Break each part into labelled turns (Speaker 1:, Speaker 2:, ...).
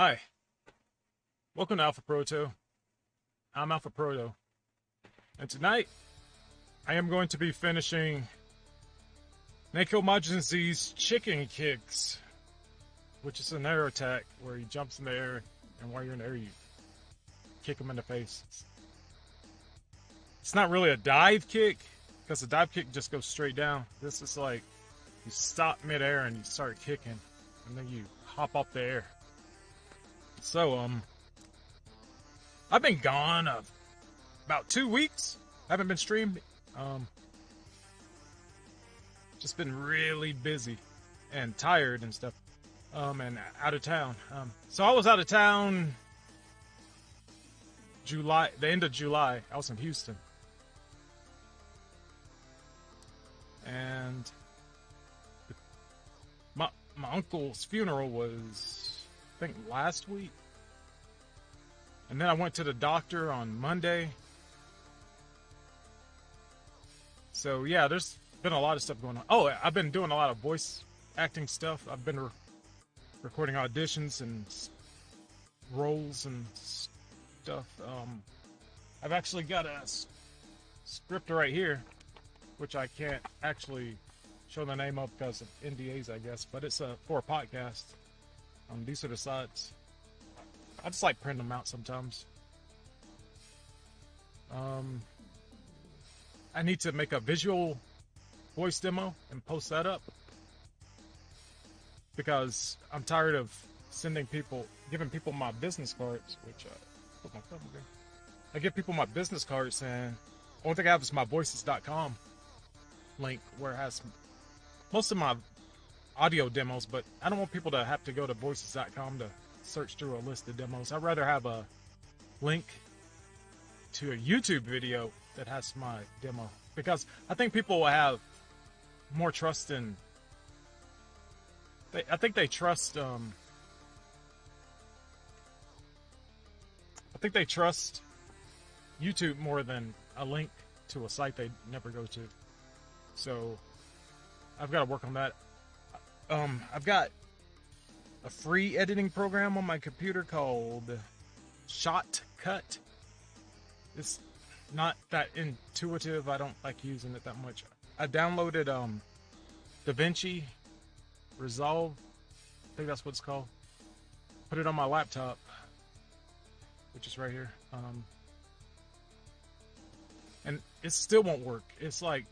Speaker 1: Hi, welcome to Alpha Proto. I'm Alpha Proto, and tonight I am going to be finishing Neko Majinzi's chicken kicks, which is an air attack where he jumps in the air, and while you're in the air, you kick him in the face. It's not really a dive kick, because the dive kick just goes straight down. This is like you stop midair and you start kicking, and then you hop off the air. So, I've been gone about 2 weeks. Haven't been streaming. Just been really busy and tired and stuff. And out of town. So I was out of town the end of July. I was in Houston. And my uncle's funeral was, I think, last week. And then I went to the doctor on Monday. So yeah, there's been a lot of stuff going on. Oh, I've been doing a lot of voice acting stuff. I've been recording auditions and roles and stuff. I've actually got a script right here, which I can't actually show the name of because of NDAs, I guess. But it's for a podcast. These are the sides. I just like printing them out sometimes. I need to make a visual voice demo and post that up because I'm tired of giving people my business cards, which put my thumb again. I give people my business cards, and the only thing I have is my voices.com link where it has most of my audio demos, but I don't want people to have to go to voices.com to search through a list of demos. I'd rather have a link to a YouTube video that has my demo, because I think people will have more trust in I think they trust YouTube more than a link to a site they never go to. So I've got to work on that. I've got a free editing program on my computer called Shotcut. It's not that intuitive. I don't like using it that much. I downloaded DaVinci Resolve. I think that's what it's called. Put it on my laptop, which is right here. And it still won't work. It's like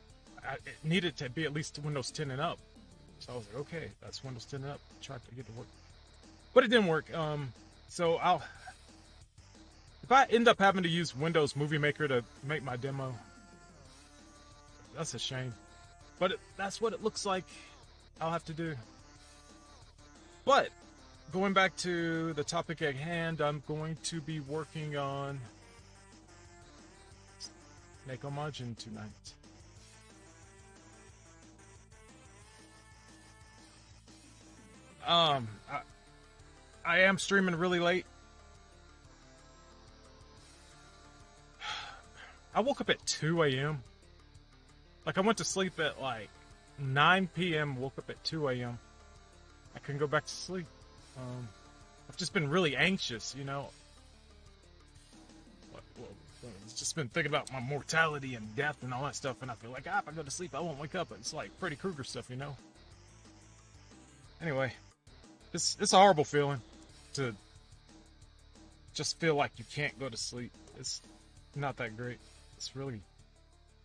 Speaker 1: it needed to be at least Windows 10 and up. So I was like, okay, that's Windows 10 and up. Try to get it to work. But it didn't work. So if I end up having to use Windows Movie Maker to make my demo, that's a shame. But that's what it looks like I'll have to do. But going back to the topic at hand, I'm going to be working on Neko Majin tonight. I am streaming really late. I woke up at 2 a.m. Like, I went to sleep at like 9 p.m., woke up at 2 a.m. I couldn't go back to sleep. I've just been really anxious, you know. I've just been thinking about my mortality and death and all that stuff, and I feel like, if I go to sleep, I won't wake up. It's like Freddy Krueger stuff, you know. Anyway, it's a horrible feeling to just feel like you can't go to sleep. It's not that great. It's really,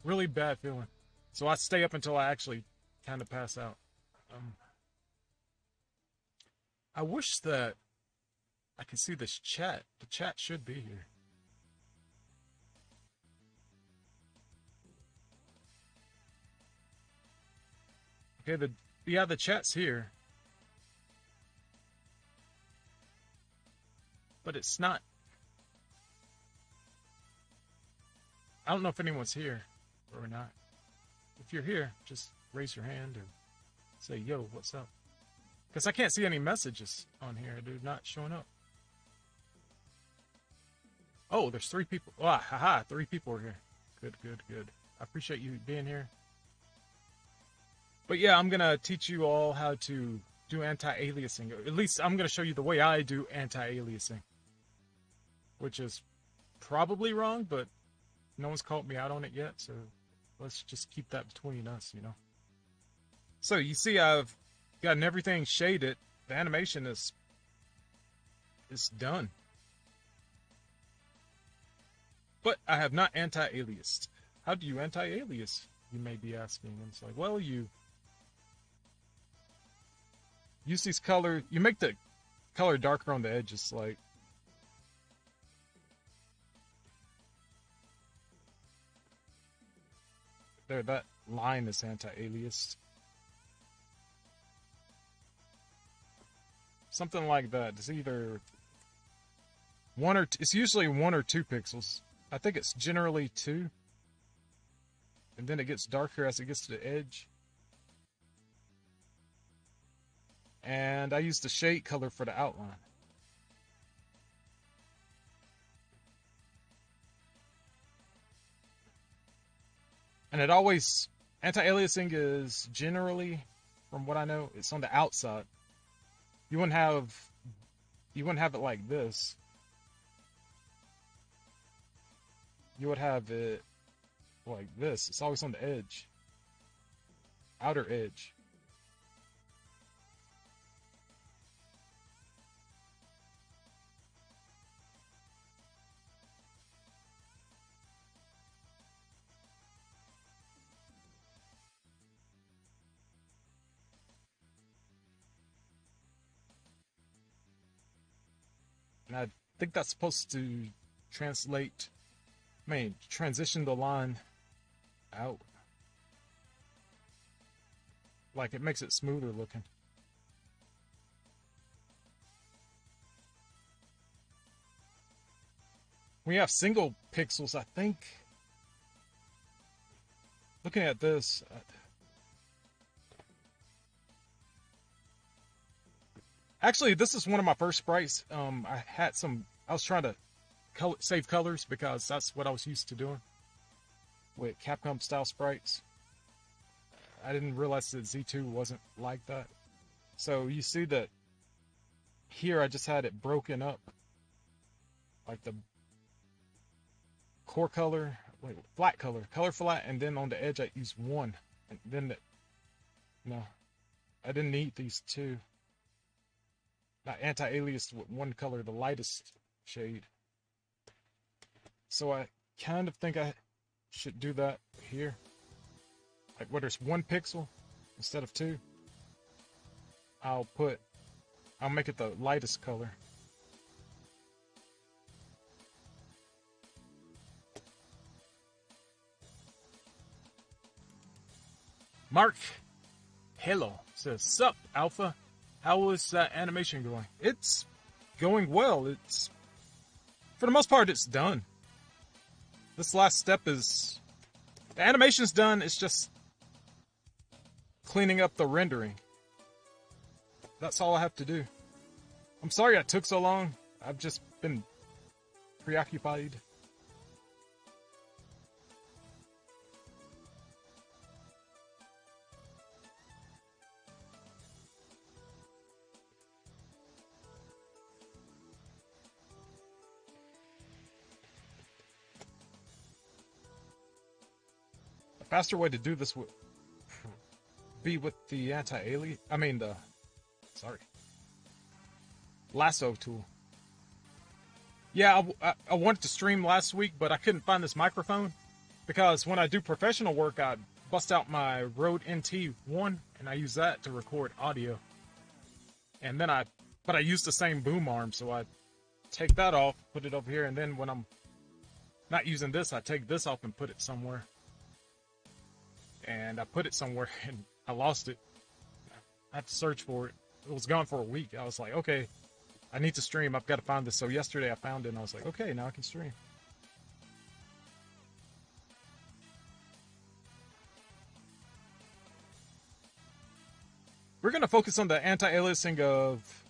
Speaker 1: really bad feeling. So I stay up until I actually kind of pass out. I wish that I could see this chat. The chat should be here. Okay, the chat's here. But it's not. I don't know if anyone's here or not. If you're here, just raise your hand or say, yo, what's up? Because I can't see any messages on here. They're not showing up. Oh, there's 3 people. Ah, haha, 3 people are here. Good, good, good. I appreciate you being here. But yeah, I'm going to teach you all how to do anti-aliasing. At least I'm going to show you the way I do anti-aliasing, which is probably wrong, but no one's called me out on it yet, so let's just keep that between us, you know. So you see I've gotten everything shaded. The animation is done. But I have not anti-aliased. How do you anti-alias? You may be asking. And it's like, well, you use these colors. You make the color darker on the edges, like there. That line is anti-aliased. Something like that. It's either one or it's usually 1 or 2 pixels. I think it's generally 2. And then it gets darker as it gets to the edge. And I use the shade color for the outline. And it always, anti-aliasing is generally, from what I know, it's on the outside. You wouldn't have it like this. You would have it like this. It's always on the edge. Outer edge. And I think that's supposed to transition the line out. Like it makes it smoother looking. We have single pixels, I think. Looking at this, actually, this is one of my first sprites. I was trying to save colors because that's what I was used to doing with Capcom style sprites. I didn't realize that Z2 wasn't like that. So you see that here I just had it broken up. Like the core color, flat color, flat, and then on the edge I used 1. And then no, I didn't need these 2. Not anti-aliased with 1 color, the lightest shade. So I kind of think I should do that here. Like where there's 1 pixel instead of 2. I'll make it the lightest color. Mark Hello says, "Sup, Alpha? How is that animation going?" It's going well. It's, for the most part, it's done. This last step is, the animation's done. It's just cleaning up the rendering. That's all I have to do. I'm sorry it took so long. I've just been preoccupied. A faster way to do this would be with the lasso tool. Yeah, I wanted to stream last week, but I couldn't find this microphone because when I do professional work, I bust out my Rode NT1 and I use that to record audio. And then I use the same boom arm, so I take that off, put it over here, and then when I'm not using this, I take this off and put it somewhere. And I put it somewhere and I lost it. I had to search for it. It was gone for a week. I was like, okay, I need to stream. I've got to find this. So yesterday I found it and I was like, okay, now I can stream. We're going to focus on the anti-aliasing of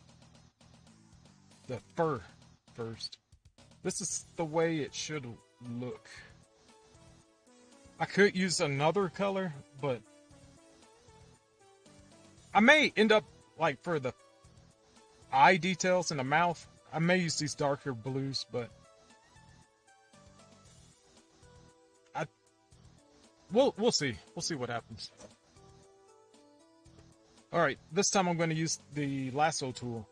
Speaker 1: the fur first. This is the way it should look. I could use another color, but I may end up like for the eye details in the mouth, I may use these darker blues, but I we'll see. We'll see what happens. All right, this time I'm going to use the lasso tool.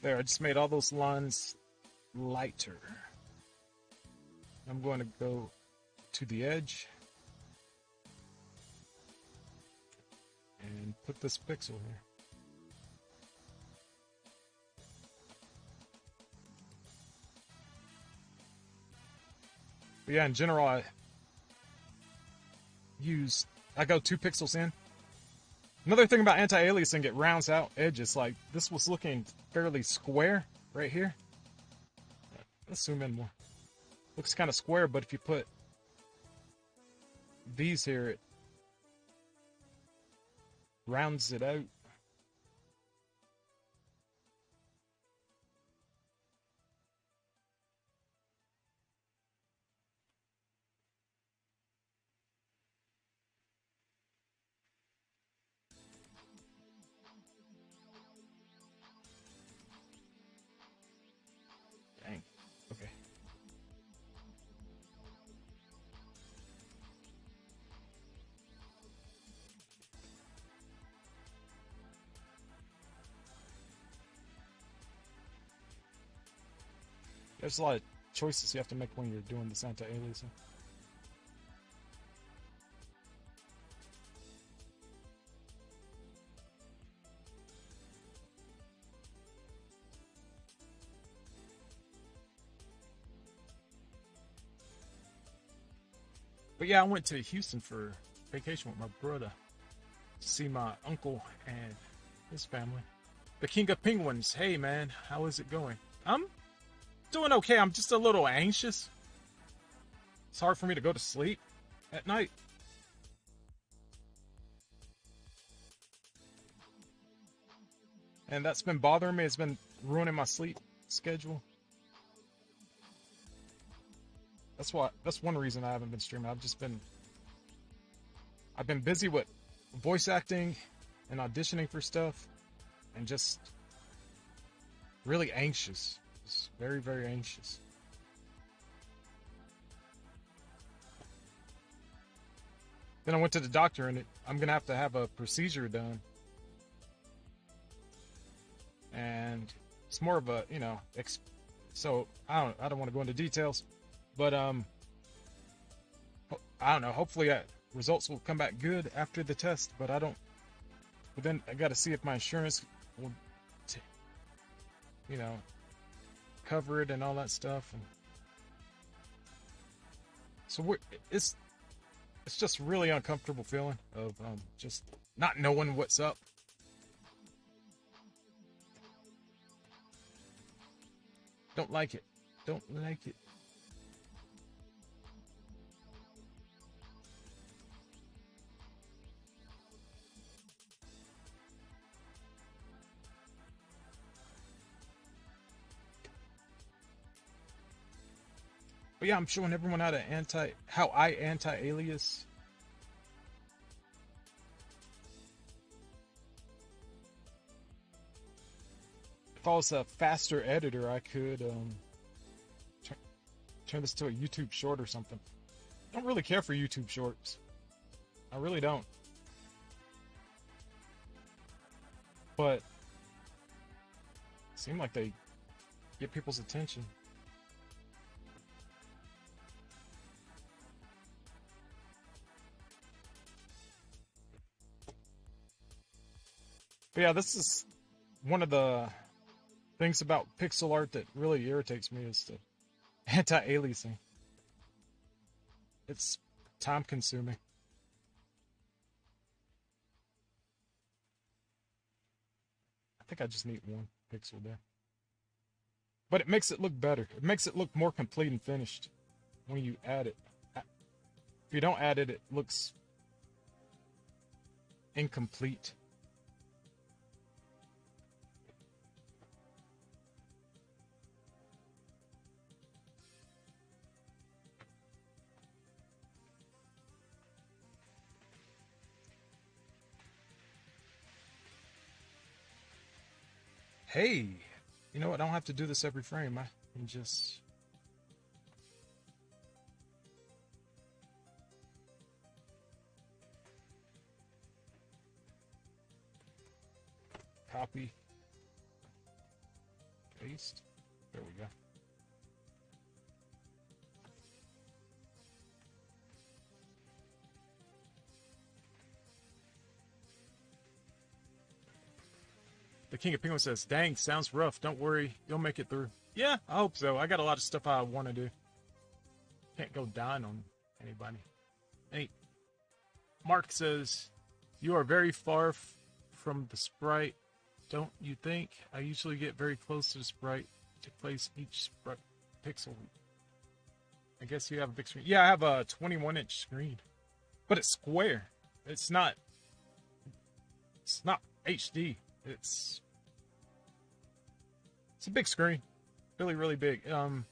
Speaker 1: There, I just made all those lines lighter. I'm going to go to the edge and put this pixel here. But yeah, in general, I go 2 pixels in. Another thing about anti-aliasing, it rounds out edges. Like, this was looking fairly square right here. Let's zoom in more. Looks kind of square, but if you put these here, it rounds it out. Dang. Okay. There's a lot of choices you have to make when you're doing this anti-aliasing. But yeah, I went to Houston for vacation with my brother to see my uncle and his family. The King of Penguins. Hey man, how is it going? I'm doing okay. I'm just a little anxious. It's hard for me to go to sleep at night. And that's been bothering me. It's been ruining my sleep schedule. That's one reason I haven't been streaming. I've been busy with voice acting and auditioning for stuff and just really anxious. Just very, very anxious. Then I went to the doctor and I'm gonna have to have a procedure done. And it's more of a, so I don't want to go into details, but I don't know. Hopefully, results will come back good after the test. But I don't. But then I got to see if my insurance will, cover it and all that stuff. And so it's just really uncomfortable feeling of just not knowing what's up. Don't like it. Don't like it. But yeah, I'm showing everyone how I anti-alias. If I was a faster editor, I could turn this to a YouTube short or something. I don't really care for YouTube shorts. I really don't. But it seems like they get people's attention. But yeah, this is one of the things about pixel art that really irritates me is the anti-aliasing. It's time consuming. I think I just need 1 pixel there. But it makes it look better. It makes it look more complete and finished. when you add it. If you don't add it, it looks incomplete. Hey, you know what? I don't have to do this every frame. I can just... copy, paste. There we go. The King of Penguins says, dang, sounds rough. Don't worry, you'll make it through. Yeah, I hope so. I got a lot of stuff I want to do. Can't go dying on anybody. Hey, Mark says, you are very far from the sprite, don't you think? I usually get very close to the sprite to place each sprite pixel. I guess you have a big screen. Yeah, I have a 21-inch screen, but it's square. It's not HD. It's a big screen, really, really big. And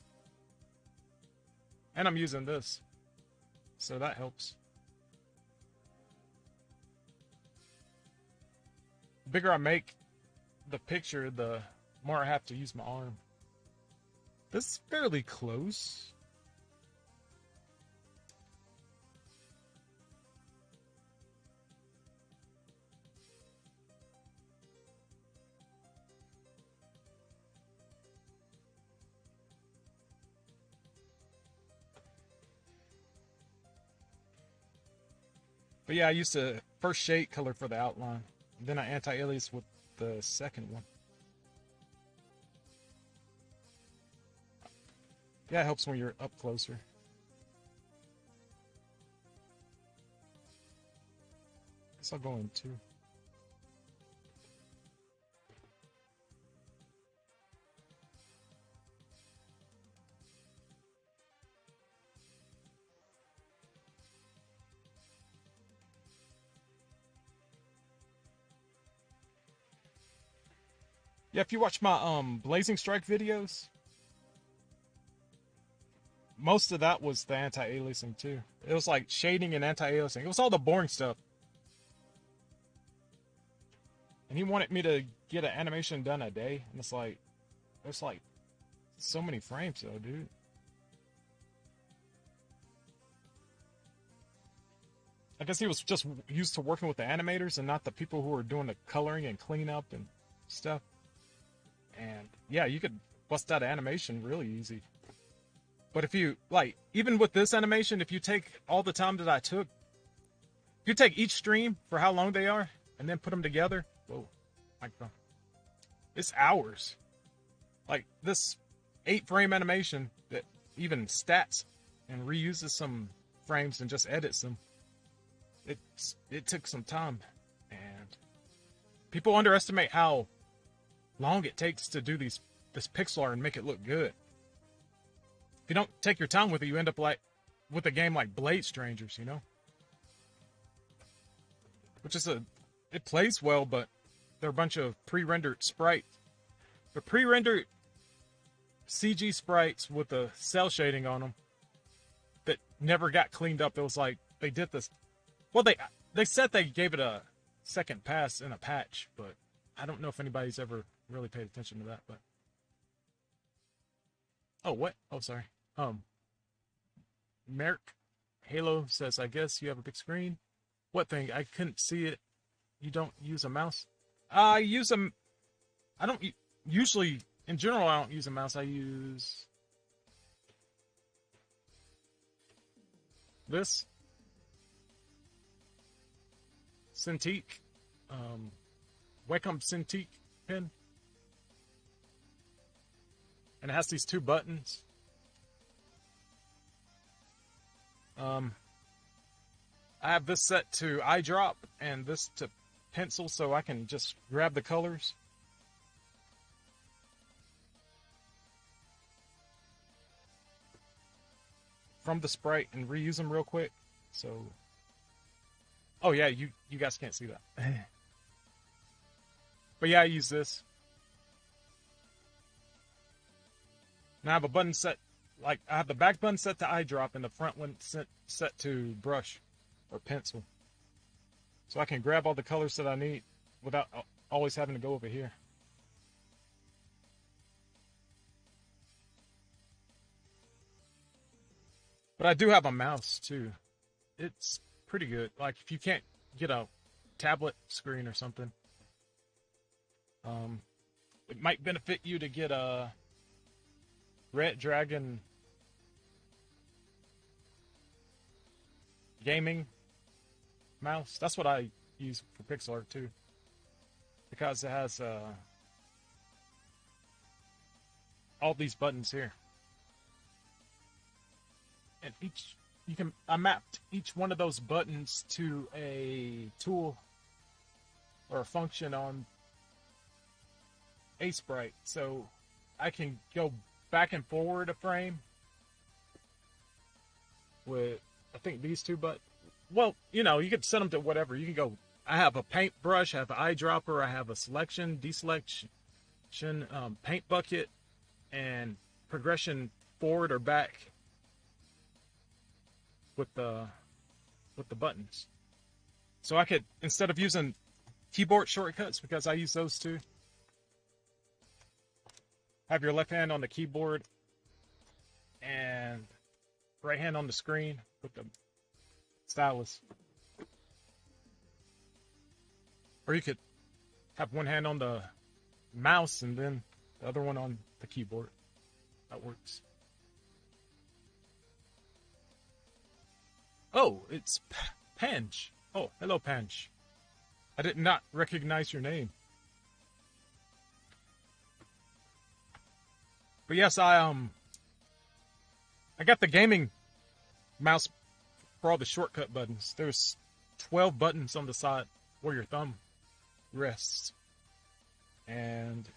Speaker 1: I'm using this, so that helps. The bigger I make the picture, the more I have to use my arm. This is fairly close. But yeah, I used to first shade color for the outline. Then I anti-alias with the second one. Yeah, it helps when you're up closer. Guess I'll go in two. Yeah, if you watch my Blazing Strike videos, most of that was the anti-aliasing too. It was like shading and anti-aliasing. It was all the boring stuff. And he wanted me to get an animation done a day, and it's like, there's like so many frames though, dude. I guess he was just used to working with the animators and not the people who were doing the coloring and cleanup and stuff. And yeah, you could bust out an animation really easy. But if you, like, even with this animation, if you take all the time that I took, if you take each stream for how long they are, and then put them together, whoa, microphone, it's hours. Like, this 8-frame animation that even stats and reuses some frames and just edits them, it took some time. And people underestimate how long it takes to do this pixel art and make it look good. If you don't take your time with it, you end up like with a game like Blade Strangers, you know? Which is it plays well, but they're a bunch of pre-rendered sprites. They're pre-rendered CG sprites with the cell shading on them that never got cleaned up. It was like they did this. Well, they said they gave it a second pass in a patch, but I don't know if anybody's ever really paid attention to that. But oh, what? Oh, sorry. Merrick Halo says, I guess you have a big screen. What thing? I couldn't see it. You don't use a mouse? I use a... I don't... Usually, in general, I don't use a mouse. I use... this. Cintiq. Wacom Cintiq pen. And it has these two buttons. I have this set to eyedrop and this to pencil, so I can just grab the colors. from the sprite and reuse them real quick. So, oh yeah, you guys can't see that. But yeah, I use this. Now I have a button set, like I have the back button set to eyedrop and the front one set to brush or pencil. So I can grab all the colors that I need without always having to go over here. But I do have a mouse too. It's pretty good. Like if you can't get a tablet screen or something, it might benefit you to get a Red Dragon gaming mouse. That's what I use for pixel art too, because it has all these buttons here, and I mapped each one of those buttons to a tool or a function on a sprite, so I can go back and forward a frame with, I think, these two, but well, you know, you can set them to whatever. You can go, I have a paintbrush, I have an eyedropper, I have a selection, deselection, paint bucket, and progression forward or back with the buttons. So I could, instead of using keyboard shortcuts, because I use those too, have your left hand on the keyboard and right hand on the screen with the stylus. Or you could have one hand on the mouse and then the other one on the keyboard. That works. Oh, it's Pange. Oh, hello, Pange. I did not recognize your name. But yes, I got the gaming mouse for all the shortcut buttons. There's 12 buttons on the side where your thumb rests. And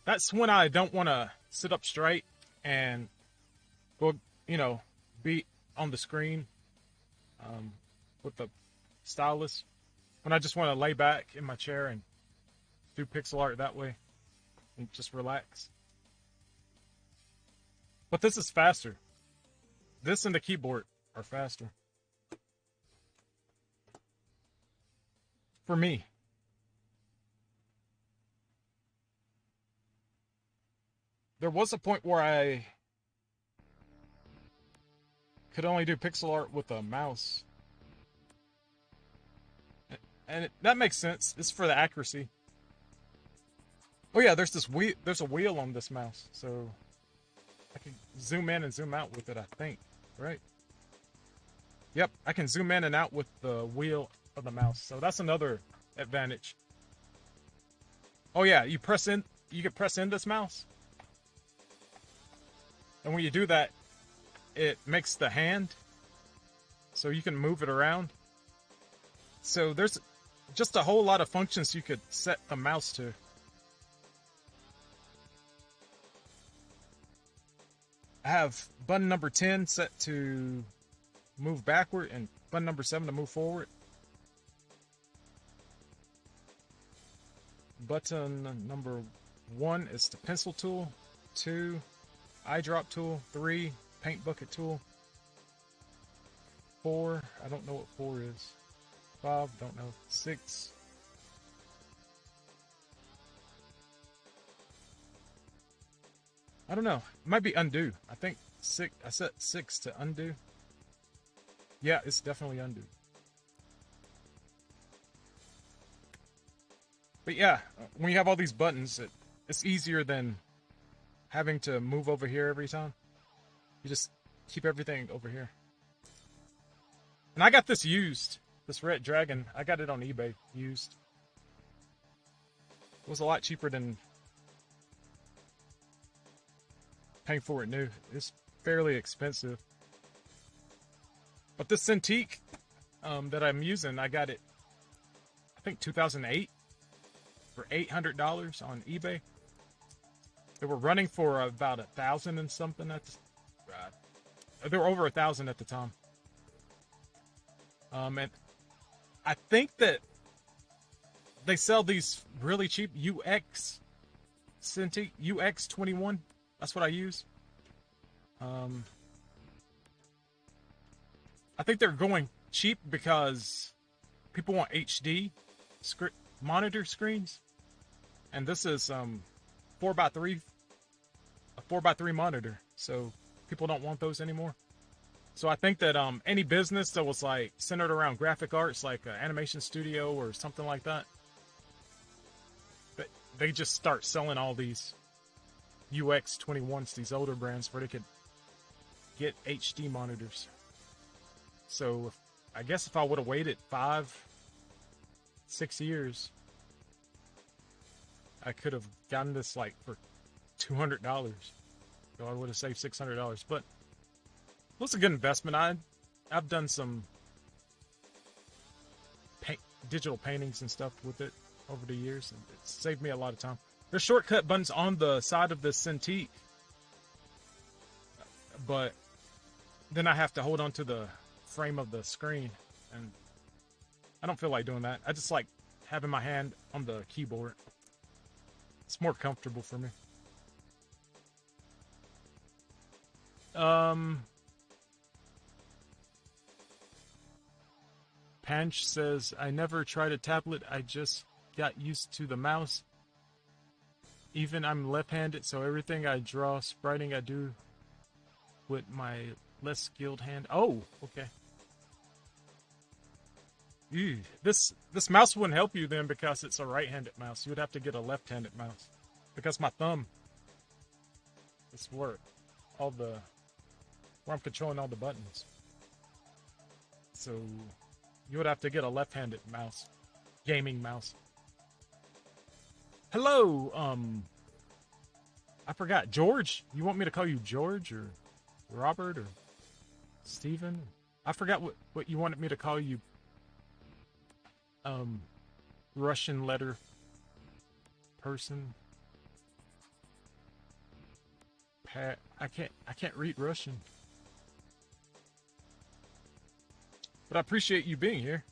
Speaker 1: that's when I don't want to sit up straight and go, you know, be on the screen with the stylus. When I just want to lay back in my chair and do pixel art that way and just relax. But this is faster. This and the keyboard are faster. For me. There was a point where I could only do pixel art with a mouse. And that makes sense. It's for the accuracy. Oh yeah, there's a wheel on this mouse, so I can zoom in and zoom out with it, I think, right? Yep, I can zoom in and out with the wheel of the mouse, so that's another advantage. Oh yeah, you can press in this mouse. And when you do that, it makes the hand, so you can move it around. So there's just a whole lot of functions you could set the mouse to. I have button number 10 set to move backward and button number 7 to move forward. Button number 1 is the pencil tool, 2, eyedrop tool, 3, paint bucket tool, 4, I don't know what 4 is, 5, don't know, 6, I don't know, it might be undo. I think 6, I set 6 to undo. Yeah, it's definitely undo. But yeah, when you have all these buttons, it's easier than having to move over here every time. You just keep everything over here. And I got this used, this Red Dragon. I got it on eBay used. It was a lot cheaper than paying for it new. It's fairly expensive. But this Cintiq that I'm using, I got it, I think 2008 for $800 on eBay. They were running for about 1,000 and something at they were over 1,000 at the time. And I think that they sell these really cheap Cintiq UX21. That's what I use. I think they're going cheap because people want HD monitor screens, and this is 4x3, a 4x3 monitor, so people don't want those anymore. So I think that any business that was like centered around graphic arts, like an animation studio or something like that, they just start selling all these UX21s, these older brands, where they could get HD monitors. So I guess if I would have waited 5-6 years, I could have gotten this like for $200. So I would have saved $600. But it was a good investment. I've done some digital paintings and stuff with it over the years, and it saved me a lot of time. There's shortcut buttons on the side of the Cintiq, but then I have to hold on to the frame of the screen, and I don't feel like doing that. I just like having my hand on the keyboard. It's more comfortable for me. Panch says, I never tried a tablet. I just got used to the mouse. Even I'm left-handed, so everything I draw, spriting, I do with my less skilled hand. Oh, okay. Ew. This mouse wouldn't help you then because it's a right-handed mouse. You would have to get a left-handed mouse because my thumb is where I'm controlling all the buttons. So you would have to get a left-handed mouse, gaming mouse. Hello, I forgot, George. You want me to call you George or Robert or Stephen? I forgot what you wanted me to call you. Russian letter person. Pat, I can't read Russian. But I appreciate you being here.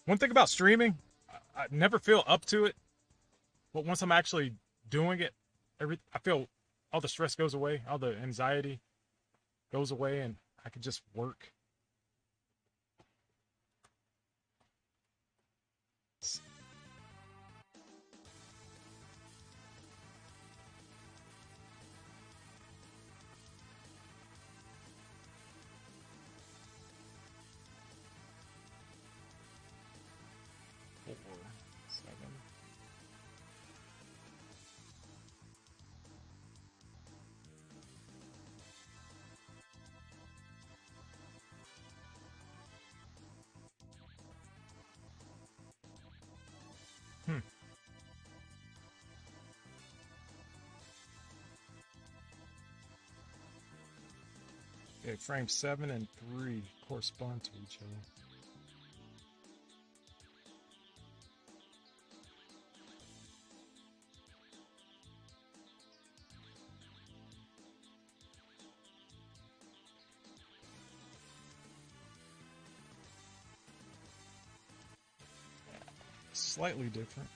Speaker 1: One thing about streaming, I never feel up to it, but once I'm actually doing it, I feel all the stress goes away, all the anxiety goes away, and I can just work. Okay, frame 7 and 3 correspond to each other. Slightly different.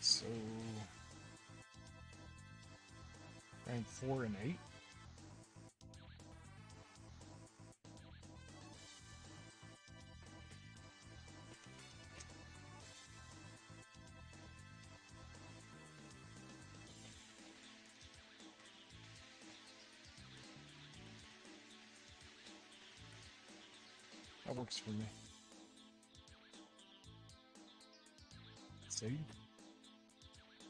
Speaker 1: So, frame 4 and 8. That works for me. See?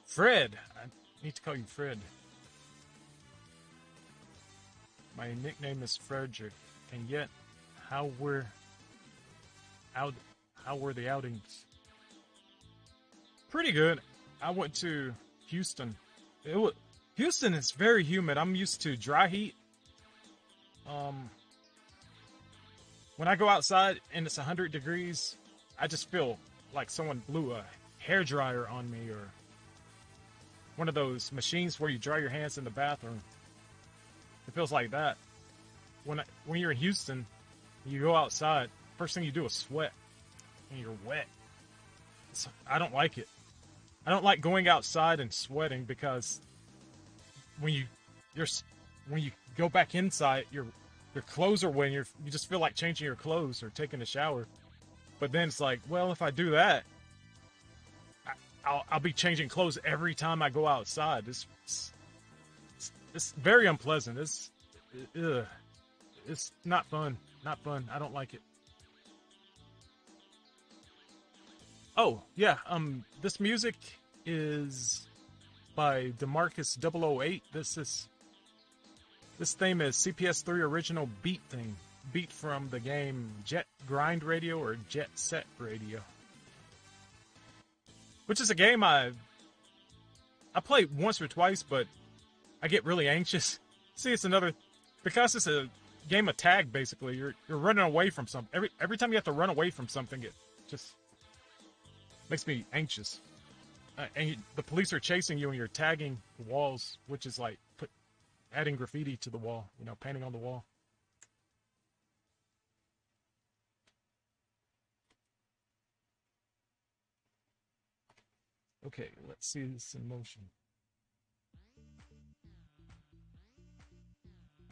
Speaker 1: Fred! I need to call you Fred. My nickname is Frederick, and yet, how were the outings? Pretty good. I went to Houston. Houston is very humid. I'm used to dry heat. When I go outside and it's 100 degrees, I just feel like someone blew a hairdryer on me, or one of those machines where you dry your hands in the bathroom. It feels like that. When you're in Houston, you go outside, first thing you do is sweat, and you're wet. I don't like it. I don't like going outside and sweating, because when you go back inside, your clothes are wet. You just feel like changing your clothes or taking a shower. But then it's like, well, if I do that, I'll be changing clothes every time I go outside. It's very unpleasant. It's not fun. Not fun. I don't like it. Oh, yeah. This music is by DeMarcus008. This theme is CPS3 original beat thing. Beat from the game Jet Grind Radio or Jet Set Radio. Which is a game I played once or twice, but I get really anxious. See, because it's a game of tag, basically. You're running away from something. Every time you have to run away from something, it just makes me anxious. And the police are chasing you, and you're tagging the walls, which is like adding graffiti to the wall, painting on the wall. Okay, let's see this in motion.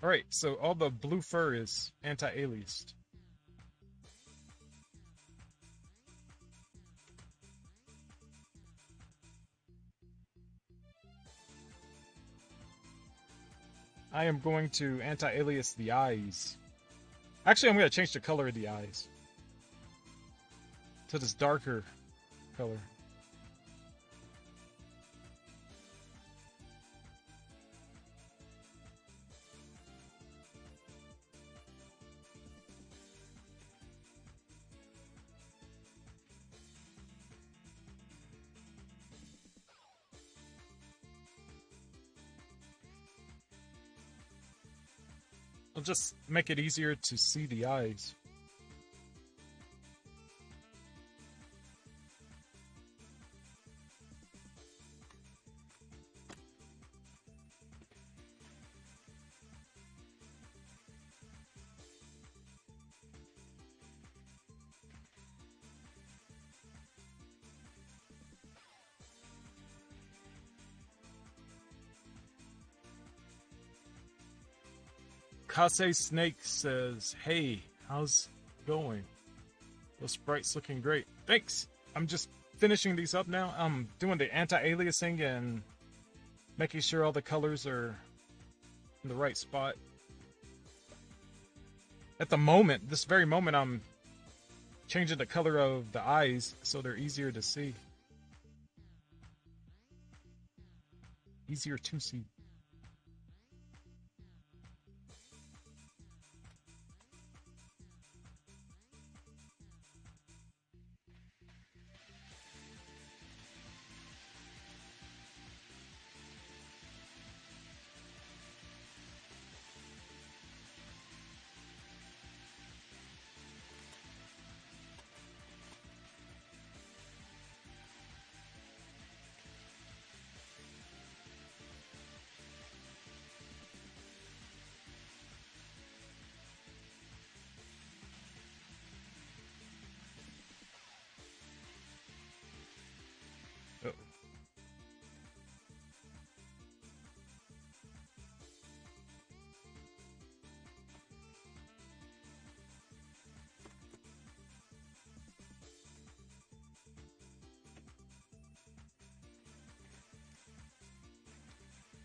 Speaker 1: Alright, so all the blue fur is anti-aliased. I am going to anti-alias the eyes. Actually, I'm going to change the color of the eyes to this darker color. I'll just make it easier to see the eyes. Kase Snake says, "Hey, how's it going? Those sprites looking great. Thanks. I'm just finishing these up now. I'm doing the anti-aliasing and making sure all the colors are in the right spot. At the moment, this very moment, I'm changing the color of the eyes so they're easier to see. Easier to see. Uh-oh.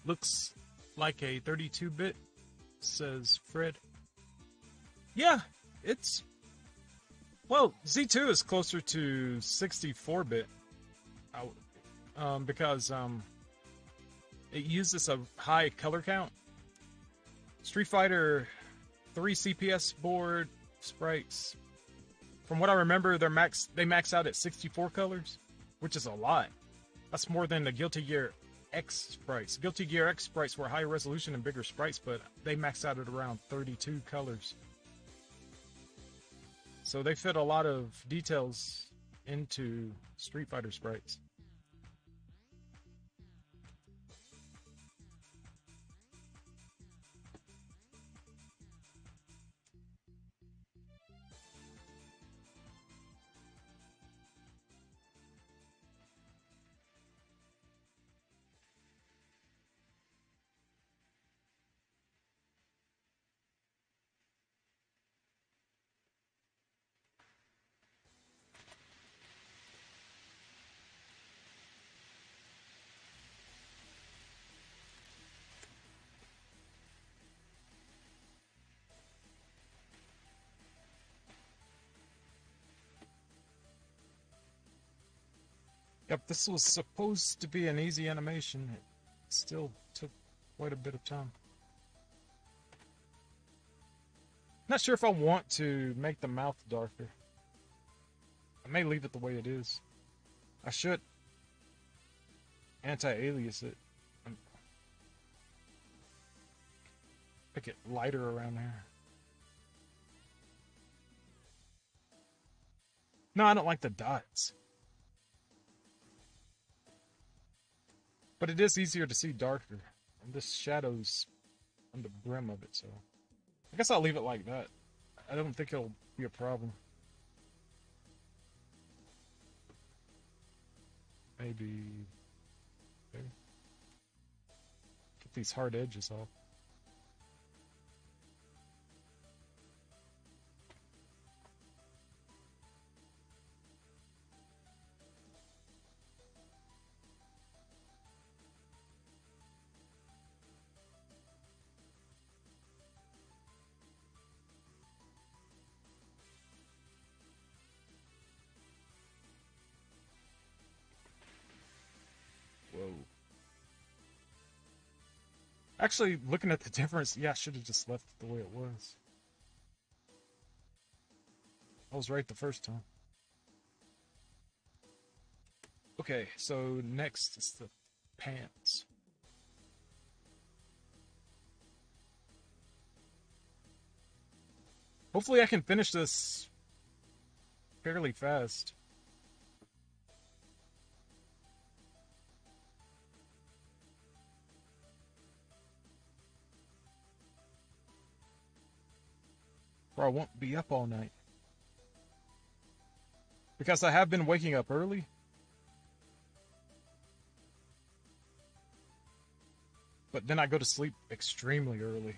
Speaker 1: Looks like a 32-bit, says Fred. Yeah, it's Well, Z2 is closer to 64-bit, because it uses a high color count. Street Fighter 3 CPS board sprites, from what I remember, they max out at 64 colors, which is a lot. That's more than the Guilty Gear X sprites. Guilty Gear X sprites were higher resolution and bigger sprites, but they max out at around 32 colors. So they fit a lot of details into Street Fighter sprites. Yep, this was supposed to be an easy animation. It still took quite a bit of time. Not sure if I want to make the mouth darker. I may leave it the way it is. I should anti-alias it. Make it lighter around there. No, I don't like the dots. But it is easier to see darker. And this shadow's on the brim of it, so I guess I'll leave it like that. I don't think it'll be a problem. Maybe there. Get these hard edges off. Whoa. Actually, looking at the difference, yeah, I should have just left it the way it was. I was right the first time. Okay, so next is the pants. Hopefully I can finish this fairly fast. Or I won't be up all night. Because I have been waking up early. But then I go to sleep extremely early.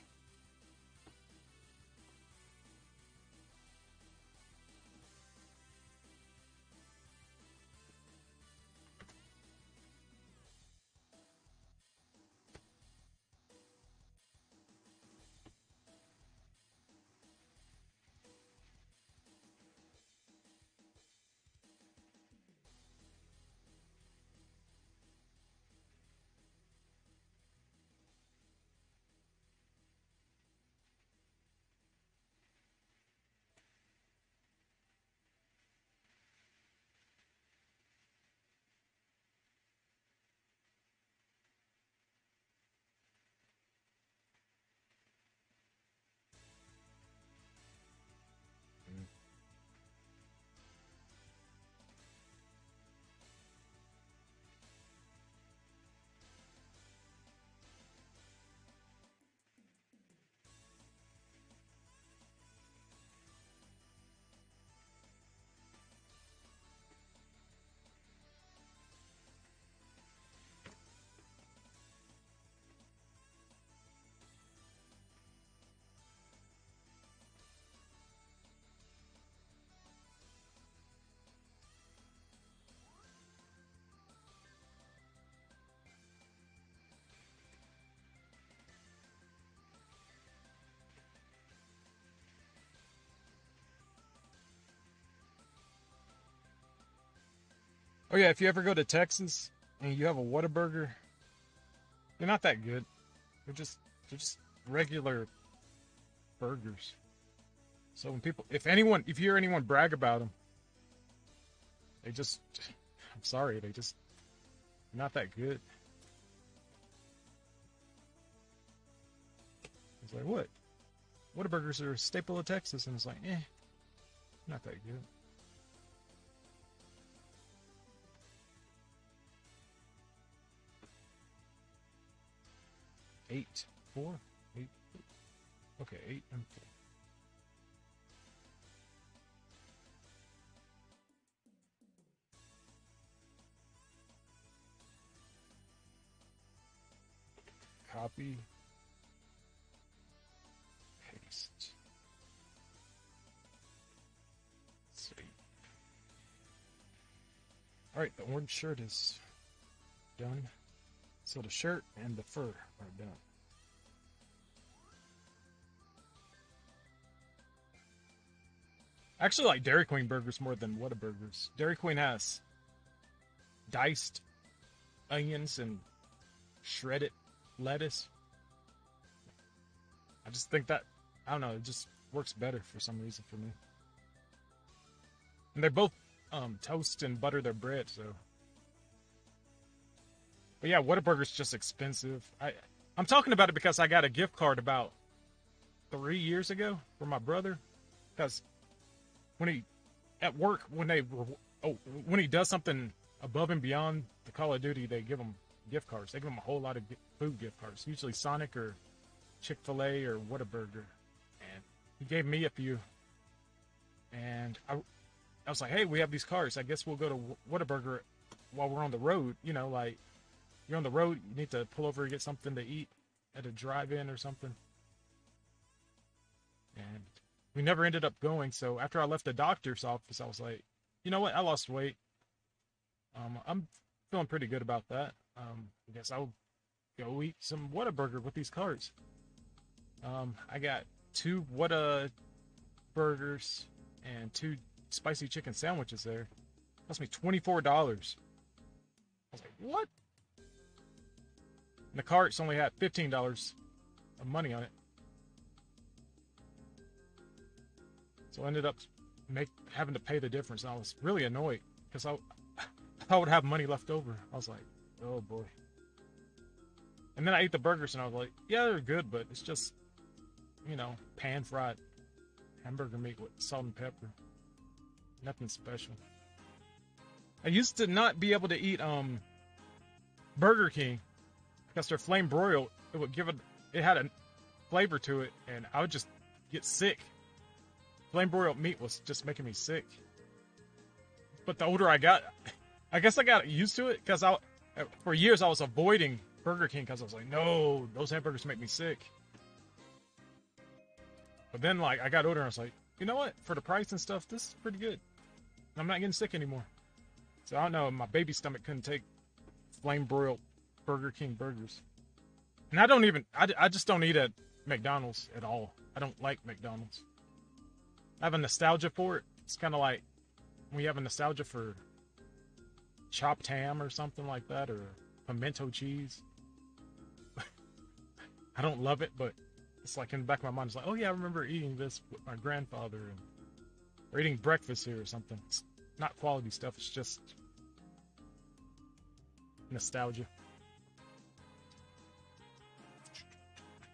Speaker 1: Oh yeah, if you ever go to Texas and you have a Whataburger, they're not that good. They're just regular burgers. So when people, if you hear anyone brag about them, they just, I'm sorry, they just not that good. It's like, what? Whataburgers are a staple of Texas, and it's like, not that good. Eight, 4, 8. Okay, 8 and 4. Copy. Paste. Save. Alright, the orange shirt is done. So the shirt and the fur are done. I actually like Dairy Queen burgers more than Whataburgers. Dairy Queen has diced onions and shredded lettuce. I just think that, I don't know, it just works better for some reason for me. And they both toast and butter their bread, so. But yeah, Whataburger's just expensive. I'm talking about it because I got a gift card about 3 years ago for my brother. Because when he, at work, when he does something above and beyond the Call of Duty, they give him gift cards. They give him a whole lot of food gift cards. Usually Sonic or Chick-fil-A or Whataburger. And he gave me a few. And I was like, hey, we have these cards. I guess we'll go to Whataburger while we're on the road. You know, like, you're on the road, you need to pull over and get something to eat at a drive-in or something. And we never ended up going, so after I left the doctor's office, I was like, you know what, I lost weight. I'm feeling pretty good about that. I guess I'll go eat some Whataburger with these cards. I got 2 Whata burgers and 2 spicy chicken sandwiches there. It cost me $24. I was like, what? And the carts only had $15 of money on it. So I ended up having to pay the difference. And I was really annoyed because I would have money left over. I was like, oh boy. And then I ate the burgers and I was like, yeah, they're good, but it's just, you know, pan-fried hamburger meat with salt and pepper. Nothing special. I used to not be able to eat Burger King because their flame broiled, it had a flavor to it, and I would just get sick. Flame broiled meat was just making me sick. But the older I got, I guess I got used to it because for years I was avoiding Burger King because I was like, no, those hamburgers make me sick. But then, like, I got older and I was like, you know what? For the price and stuff, this is pretty good. I'm not getting sick anymore. So I don't know, my baby stomach couldn't take flame broiled Burger King burgers. And I just don't eat at McDonald's at all. I don't like McDonald's. I have a nostalgia for it. It's kind of like when you have a nostalgia for chopped ham or something like that, or pimento cheese. I don't love it, but it's like in the back of my mind, it's like, oh yeah, I remember eating this with my grandfather, or eating breakfast here or something. It's not quality stuff, it's just nostalgia.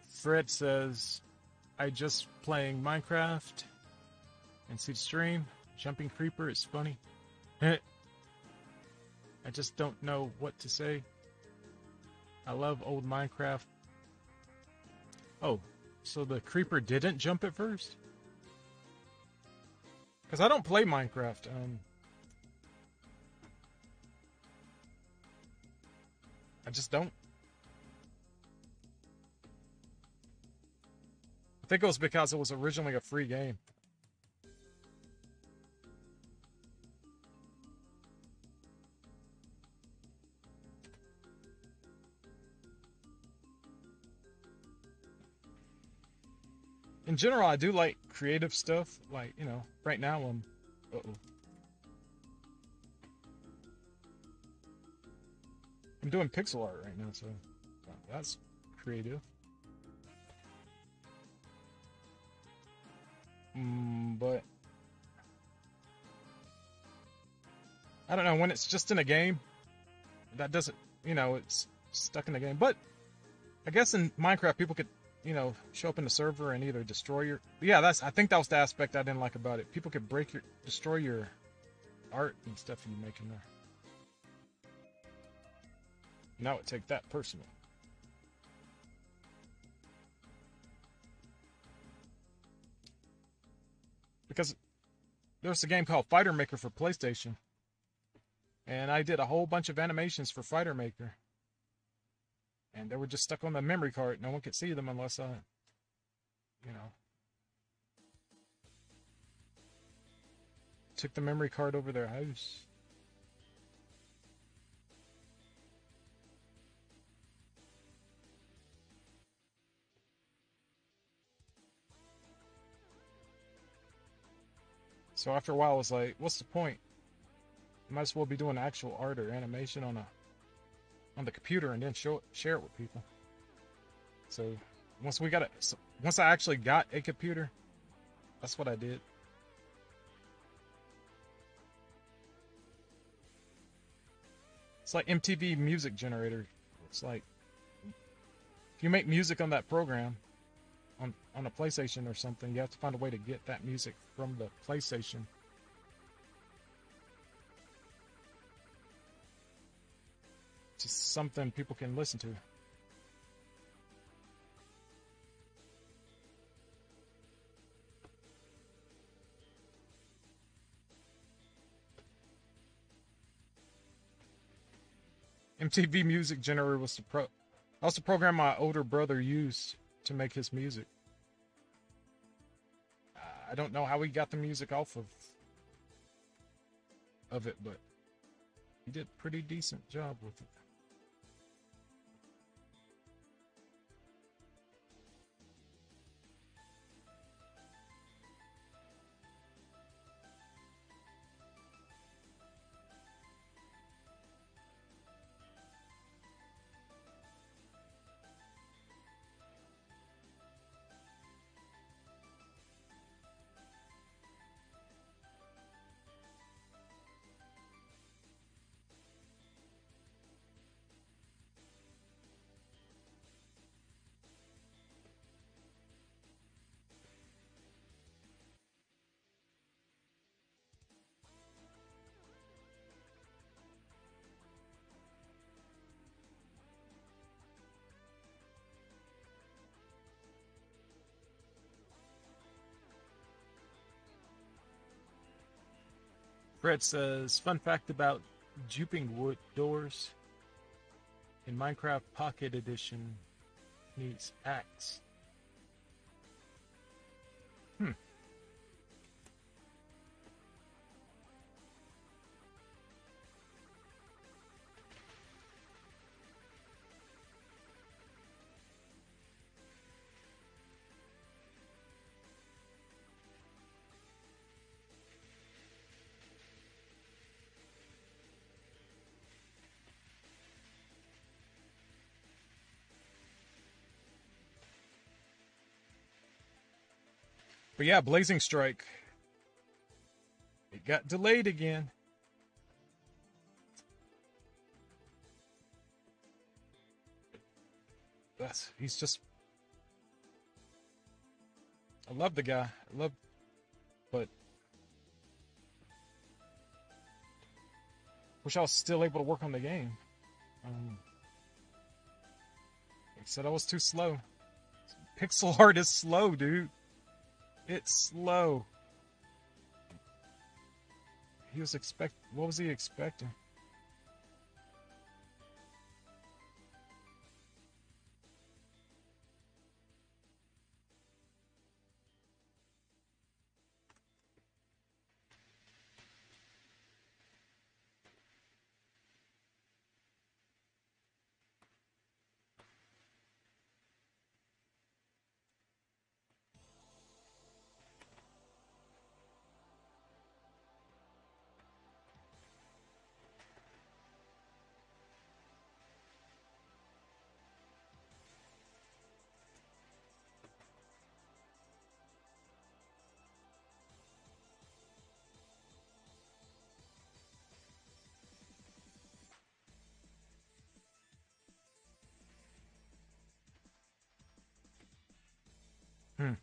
Speaker 1: Fred says, I just playing Minecraft and see the stream. Jumping creeper is funny. I just don't know what to say. I love old Minecraft. Oh, so the creeper didn't jump at first? Because I don't play Minecraft. I just don't. I think it was because it was originally a free game. In general, I do like creative stuff. Like, you know, right now I'm... Uh-oh. doing pixel art right now, so that's creative. But I don't know, when it's just in a game, that doesn't, it's stuck in the game. But I guess in Minecraft, people could, show up in the server and either destroy your. Yeah, I think that was the aspect I didn't like about it. People could destroy your art and stuff you make in there. Now it take that personal. Because there's a game called Fighter Maker for PlayStation. And I did a whole bunch of animations for Fighter Maker. And they were just stuck on the memory card. No one could see them unless I, took the memory card over their house. So after a while, I was like, what's the point? Might as well be doing actual art or animation on the computer and then share it with people. So once I actually got a computer, that's what I did. It's like MTV Music Generator. It's like if you make music on that program on a PlayStation or something, you have to find a way to get that music from the PlayStation to something people can listen to. MTV Music Generator was the program my older brother used to make his music. I don't know how he got the music off of it, but he did a pretty decent job with it. Fred says, fun fact about duping wood doors in Minecraft Pocket Edition needs axe. But yeah, Blazing Strike. It got delayed again. He's just. I love the guy. But wish I was still able to work on the game. He said I was too slow. Pixel art is slow, dude. It's slow. What was he expecting? Hmm.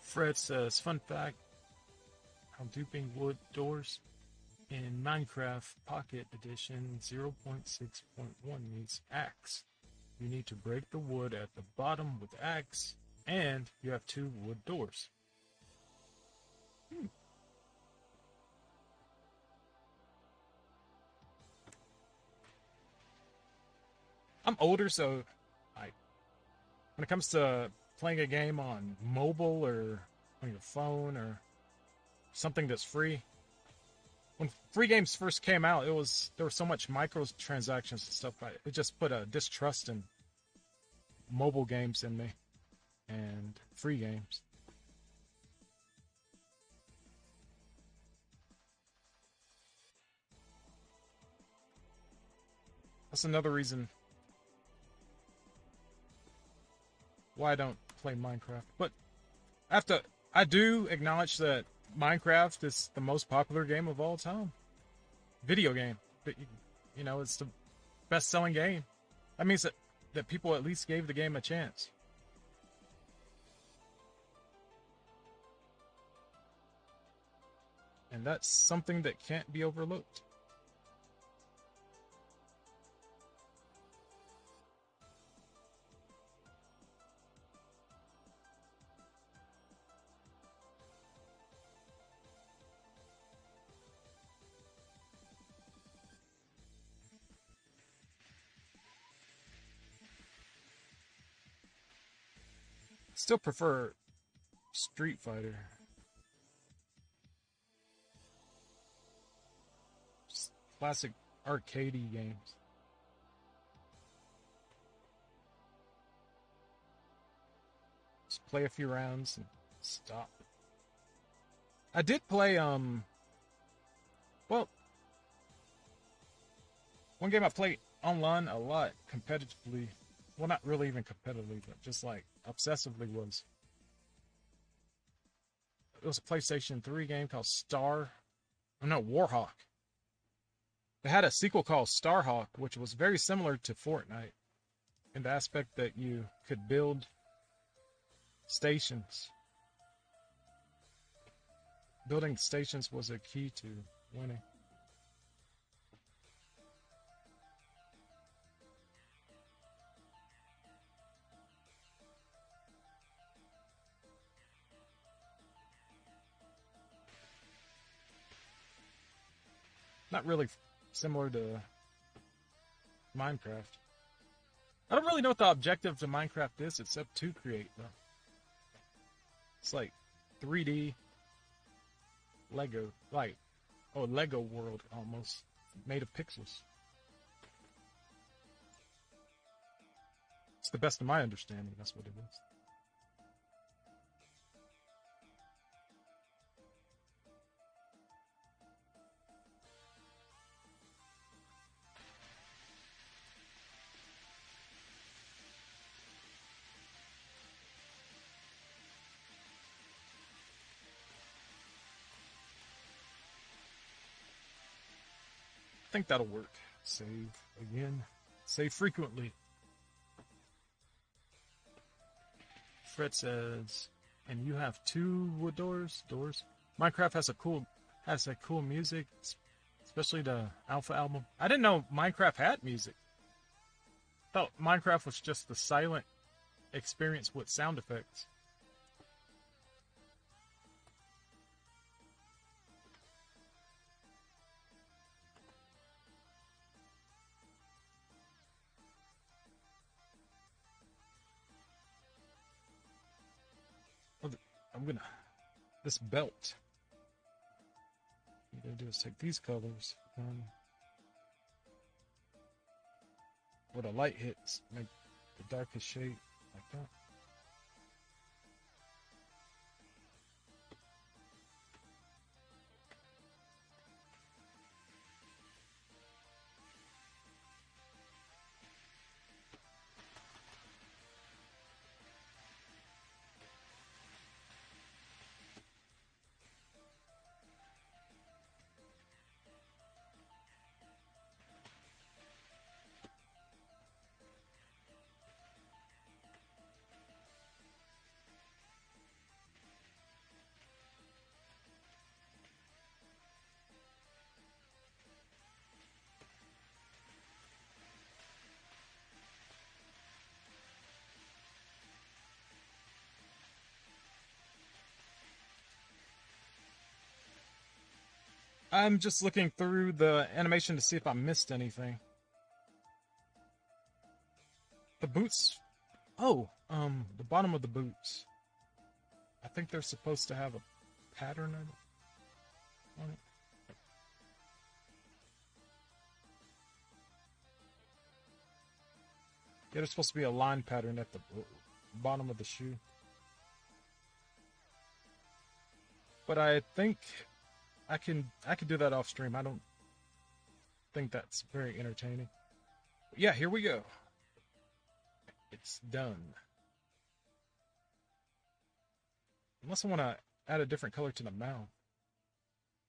Speaker 1: Fred says, fun fact, how duping wood doors in Minecraft Pocket Edition 0.6.1 needs axe. You need to break the wood at the bottom with axe, and you have 2 wood doors. I'm older, so I, when it comes to playing a game on mobile or on your phone or something that's free, when free games first came out, there was so much microtransactions and stuff. It just put a distrust in mobile games in me and free games. That's another reason why I don't play Minecraft. But I do acknowledge that Minecraft is the most popular game of all time. Video game. But, you know, it's the best-selling game. That means that people at least gave the game a chance. And that's something that can't be overlooked. Still prefer Street Fighter. Just classic arcadey games. Just play a few rounds and stop. I did play well, one game I played online a lot competitively. Well, not really even competitively, but just like obsessively was. It was a PlayStation 3 game called Warhawk. They had a sequel called Starhawk, which was very similar to Fortnite in the aspect that you could build stations. Building stations was a key to winning. Not really similar to Minecraft. I don't really know what the objective to Minecraft is except to create, though. It's like 3D Lego, like, Lego world almost, made of pixels. It's the best of my understanding, that's what it is. I think that'll work. Save again. Save frequently. Fred says, and you have 2 wood doors. Minecraft has a cool music, especially the Alpha album. I didn't know Minecraft had music. I thought Minecraft was just the silent experience with sound effects. I'm gonna, this belt, what I'm gonna do is take these colors, where the light hits, make the darkest shade like that. I'm just looking through the animation to see if I missed anything. The boots. Oh, the bottom of the boots. I think they're supposed to have a pattern on it. Yeah, there's supposed to be a line pattern at the bottom of the shoe. But I think I can do that off stream. I don't think that's very entertaining. But yeah, here we go. It's done. Unless I want to add a different color to the mouth,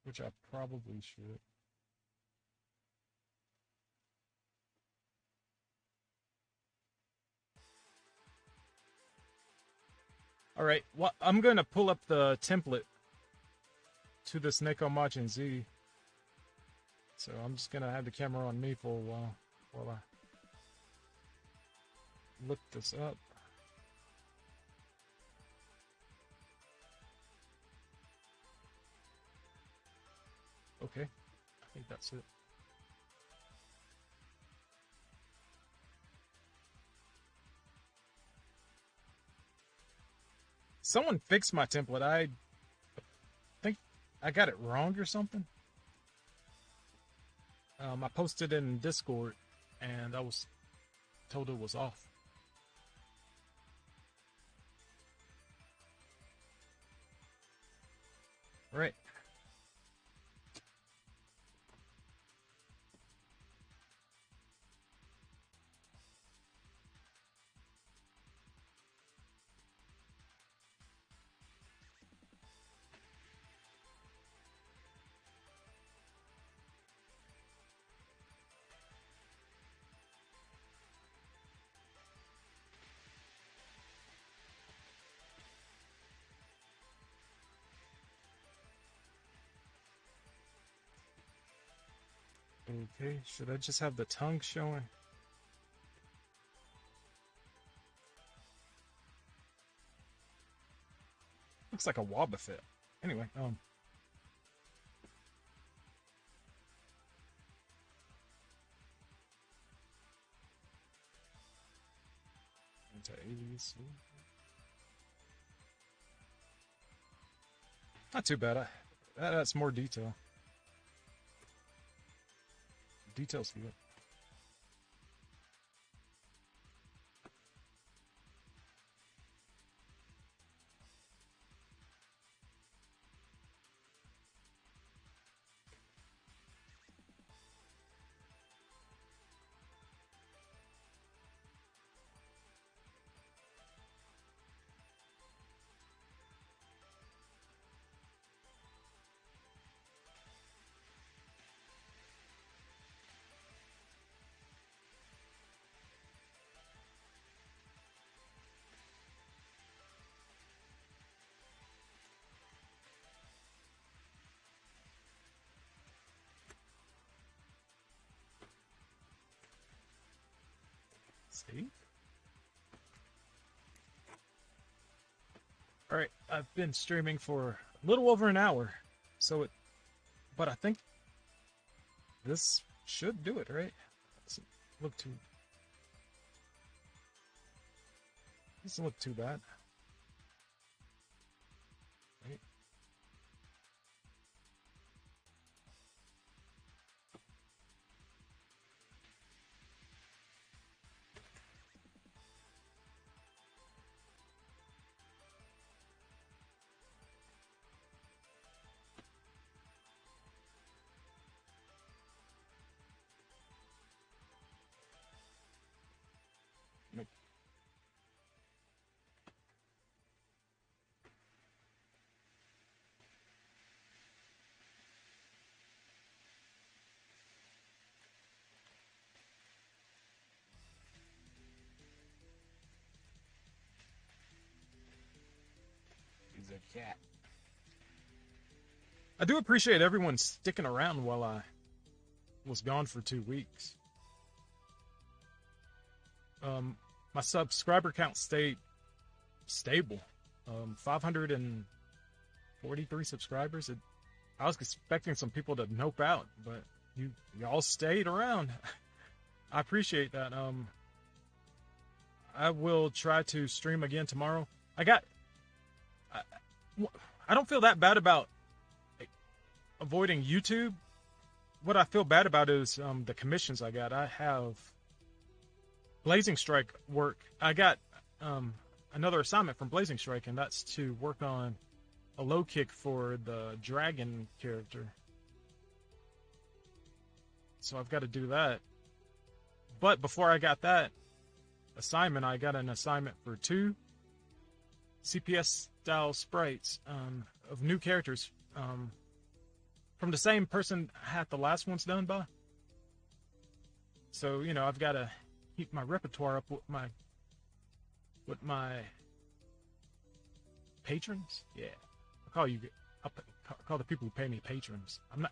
Speaker 1: which I probably should. All right, well, I'm going to pull up the template to this Neko Majin Z. So I'm just going to have the camera on me for a while I look this up. Okay, I think that's it. Someone fixed my template. I think I got it wrong or something. I posted in Discord, and I was told it was off. All right. Okay, should I just have the tongue showing? Looks like a Wobbuffet. Anyway, anti-aliasing. Not too bad. That's more detail. Details good. See? Alright, I've been streaming for a little over an hour. But I think this should do it, right? Doesn't look too bad. Good cat. I do appreciate everyone sticking around while I was gone for 2 weeks. My subscriber count stayed stable. 543 subscribers. I was expecting some people to nope out, but y'all stayed around. I appreciate that. I will try to stream again tomorrow. I don't feel that bad about avoiding YouTube. What I feel bad about is the commissions I got. I have Blazing Strike work. I got another assignment from Blazing Strike, and that's to work on a low kick for the dragon character. So I've got to do that. But before I got that assignment, I got an assignment for 2 CPS style sprites of new characters from the same person I had the last ones done by. So, you know, I've got to keep my repertoire up with my patrons. Yeah, I'll call the people who pay me patrons. I'm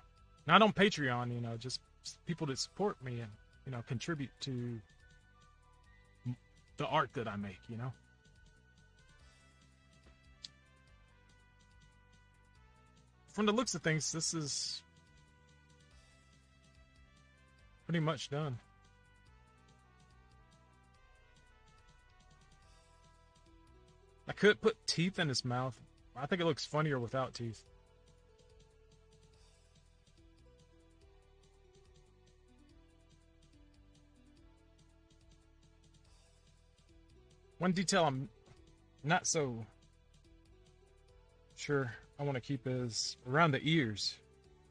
Speaker 1: not on Patreon, you know, just people that support me and, you know, contribute to the art that I make, you know. From the looks of things, this is pretty much done. I could put teeth in his mouth. I think it looks funnier without teeth. One detail I'm not so sure I want to keep is around the ears.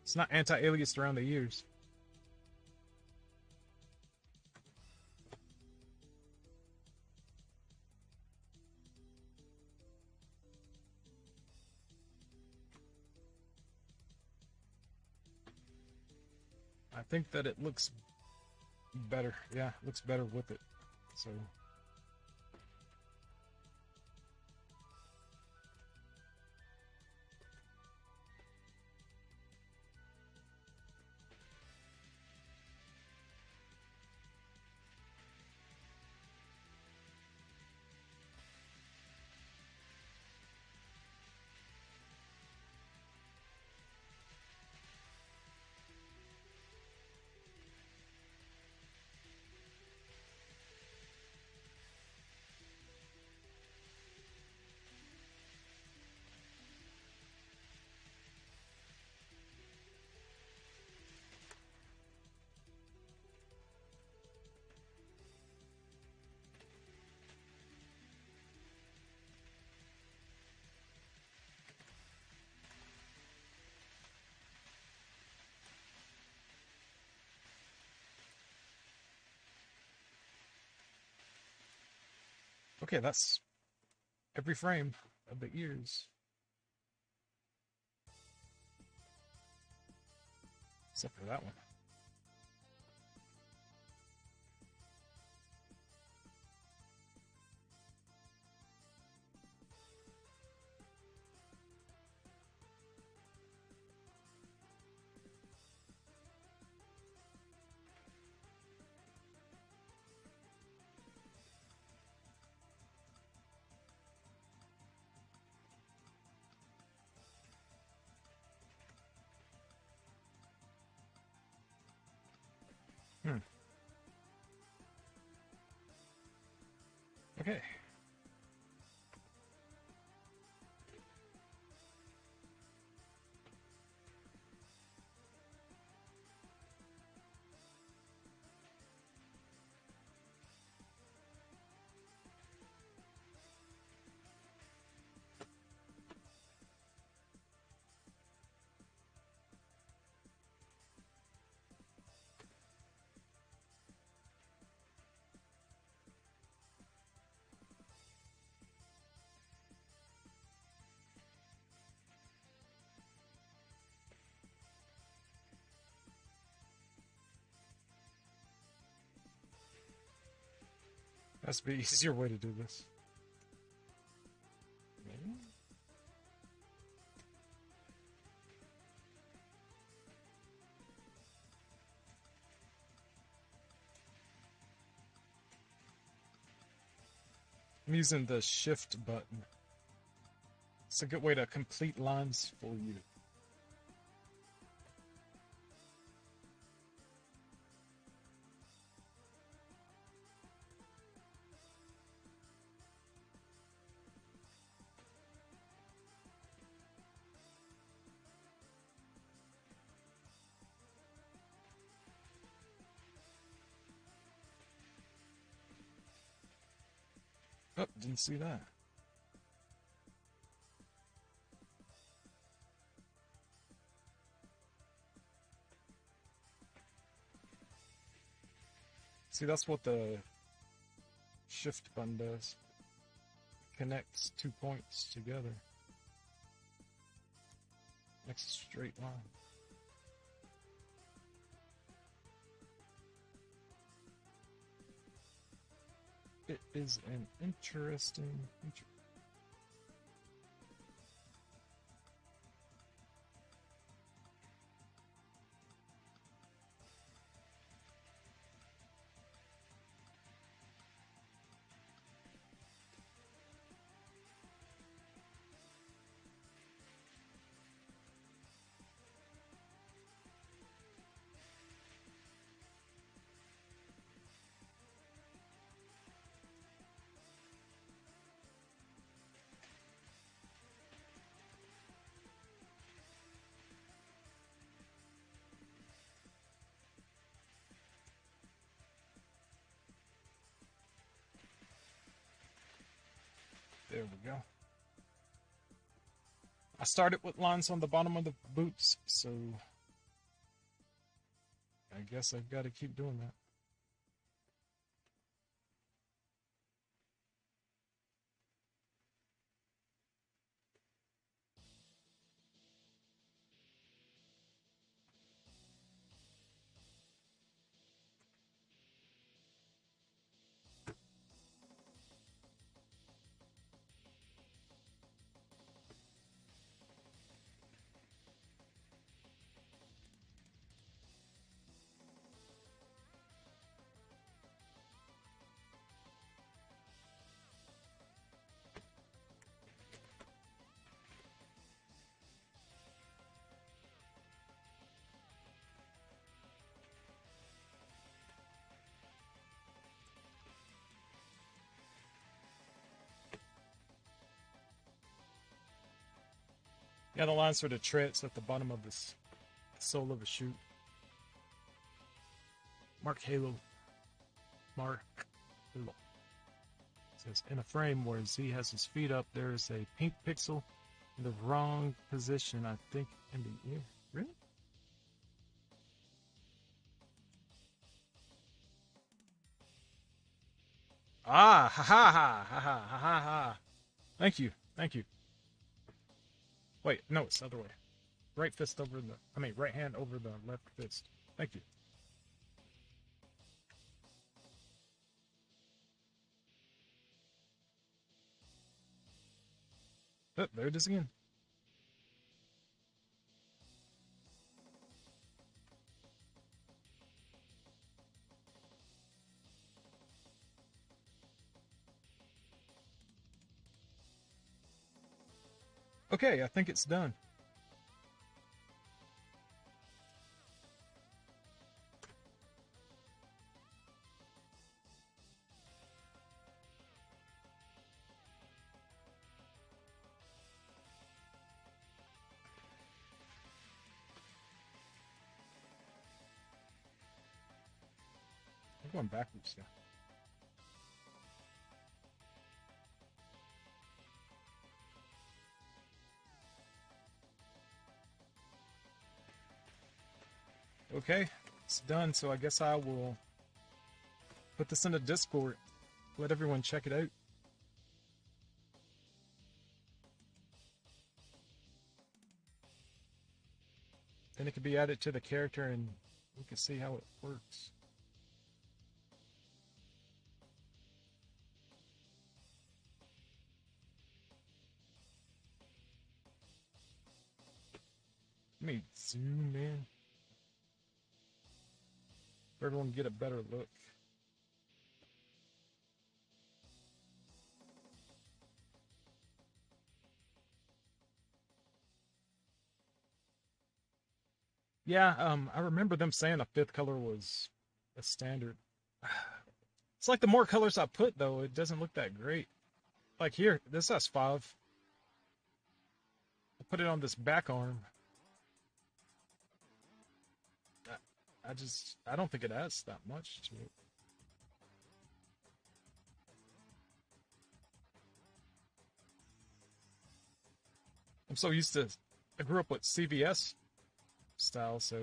Speaker 1: It's not anti-aliased around the ears. I think that it looks better. Yeah, it looks better with it. So okay, that's every frame of the ears. Except for that one. Okay. That's the easier way to do this. Maybe? I'm using the shift button. It's a good way to complete lines for you. Oh, didn't see that. See, that's what the shift button does. Connects 2 points together. Makes a straight line. It is an interesting feature. There we go. I started with lines on the bottom of the boots, so I guess I've got to keep doing that. Yeah, the lines for the treads at the bottom of this sole of a shoe. Mark Halo. It says, in a frame where Z has his feet up, there is a pink pixel in the wrong position, I think, in the ear. Really? Ah, ha ha ha ha ha ha ha ha. Thank you. Thank you. Wait, no, it's the other way. Right fist over the, right hand over the left fist. Thank you. Oh, there it is again. Okay, I think it's done. I'm going backwards now. Okay, it's done, so I guess I will put this in the Discord. Let everyone check it out. Then it can be added to the character and we can see how it works. Let me zoom in. Everyone get a better look. Yeah, I remember them saying a fifth color was a standard. It's like the more colors I put, though, it doesn't look that great. Like here, this has five. I put it on this back arm. I don't think it adds that much to it. I'm so used to, I grew up with CVS style, so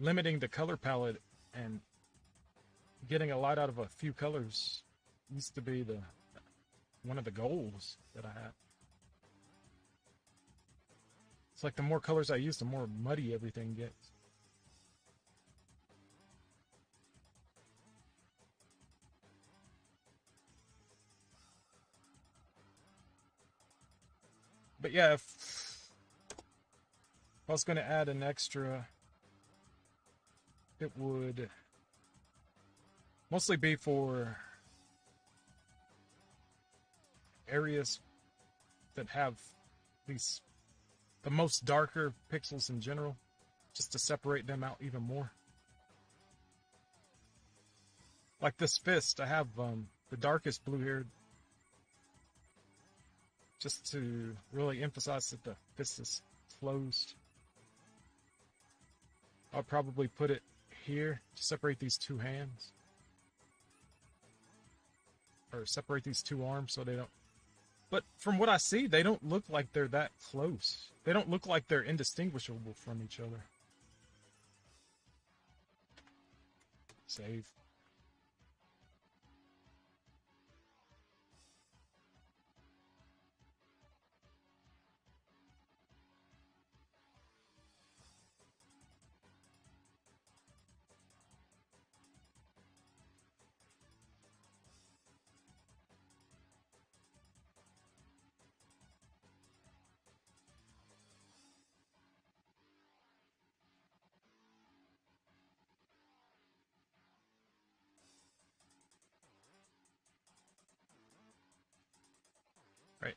Speaker 1: limiting the color palette and getting a lot out of a few colors used to be the one of the goals that I had. It's like the more colors I use, the more muddy everything gets. But yeah, if I was going to add an extra, it would mostly be for areas that have these the most darker pixels in general, just to separate them out even more. Like this fist, I have the darkest blue here, just to really emphasize that the fist is closed. I'll probably put it here to separate these two hands, or separate these two arms so they don't. But from what I see, they don't look like they're that close. They don't look like they're indistinguishable from each other. Save. Right.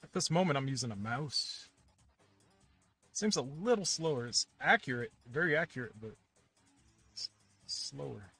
Speaker 1: At this moment, I'm using a mouse. Seems a little slower. It's accurate, very accurate, but it's slower.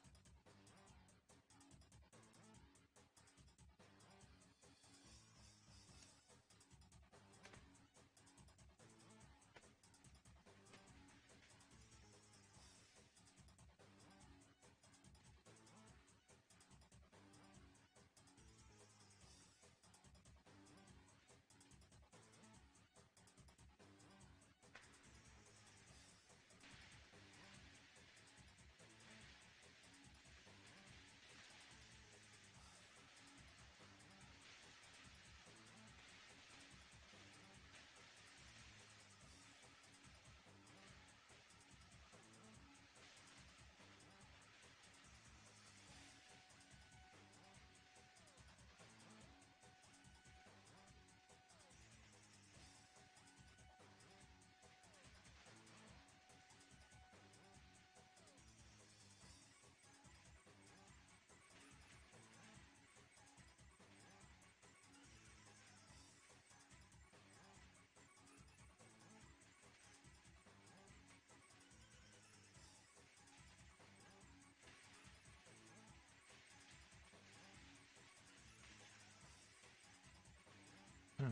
Speaker 1: Hmm.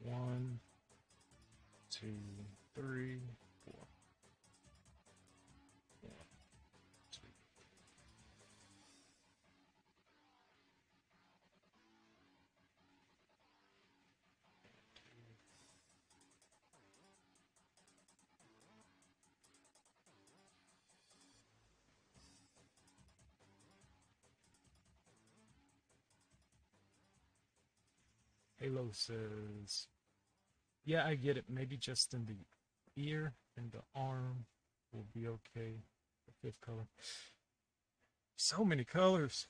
Speaker 1: One, two, three, four. One, two. Halo says, yeah, I get it. Maybe just in the ear and the arm will be okay. The fifth color. So many colors.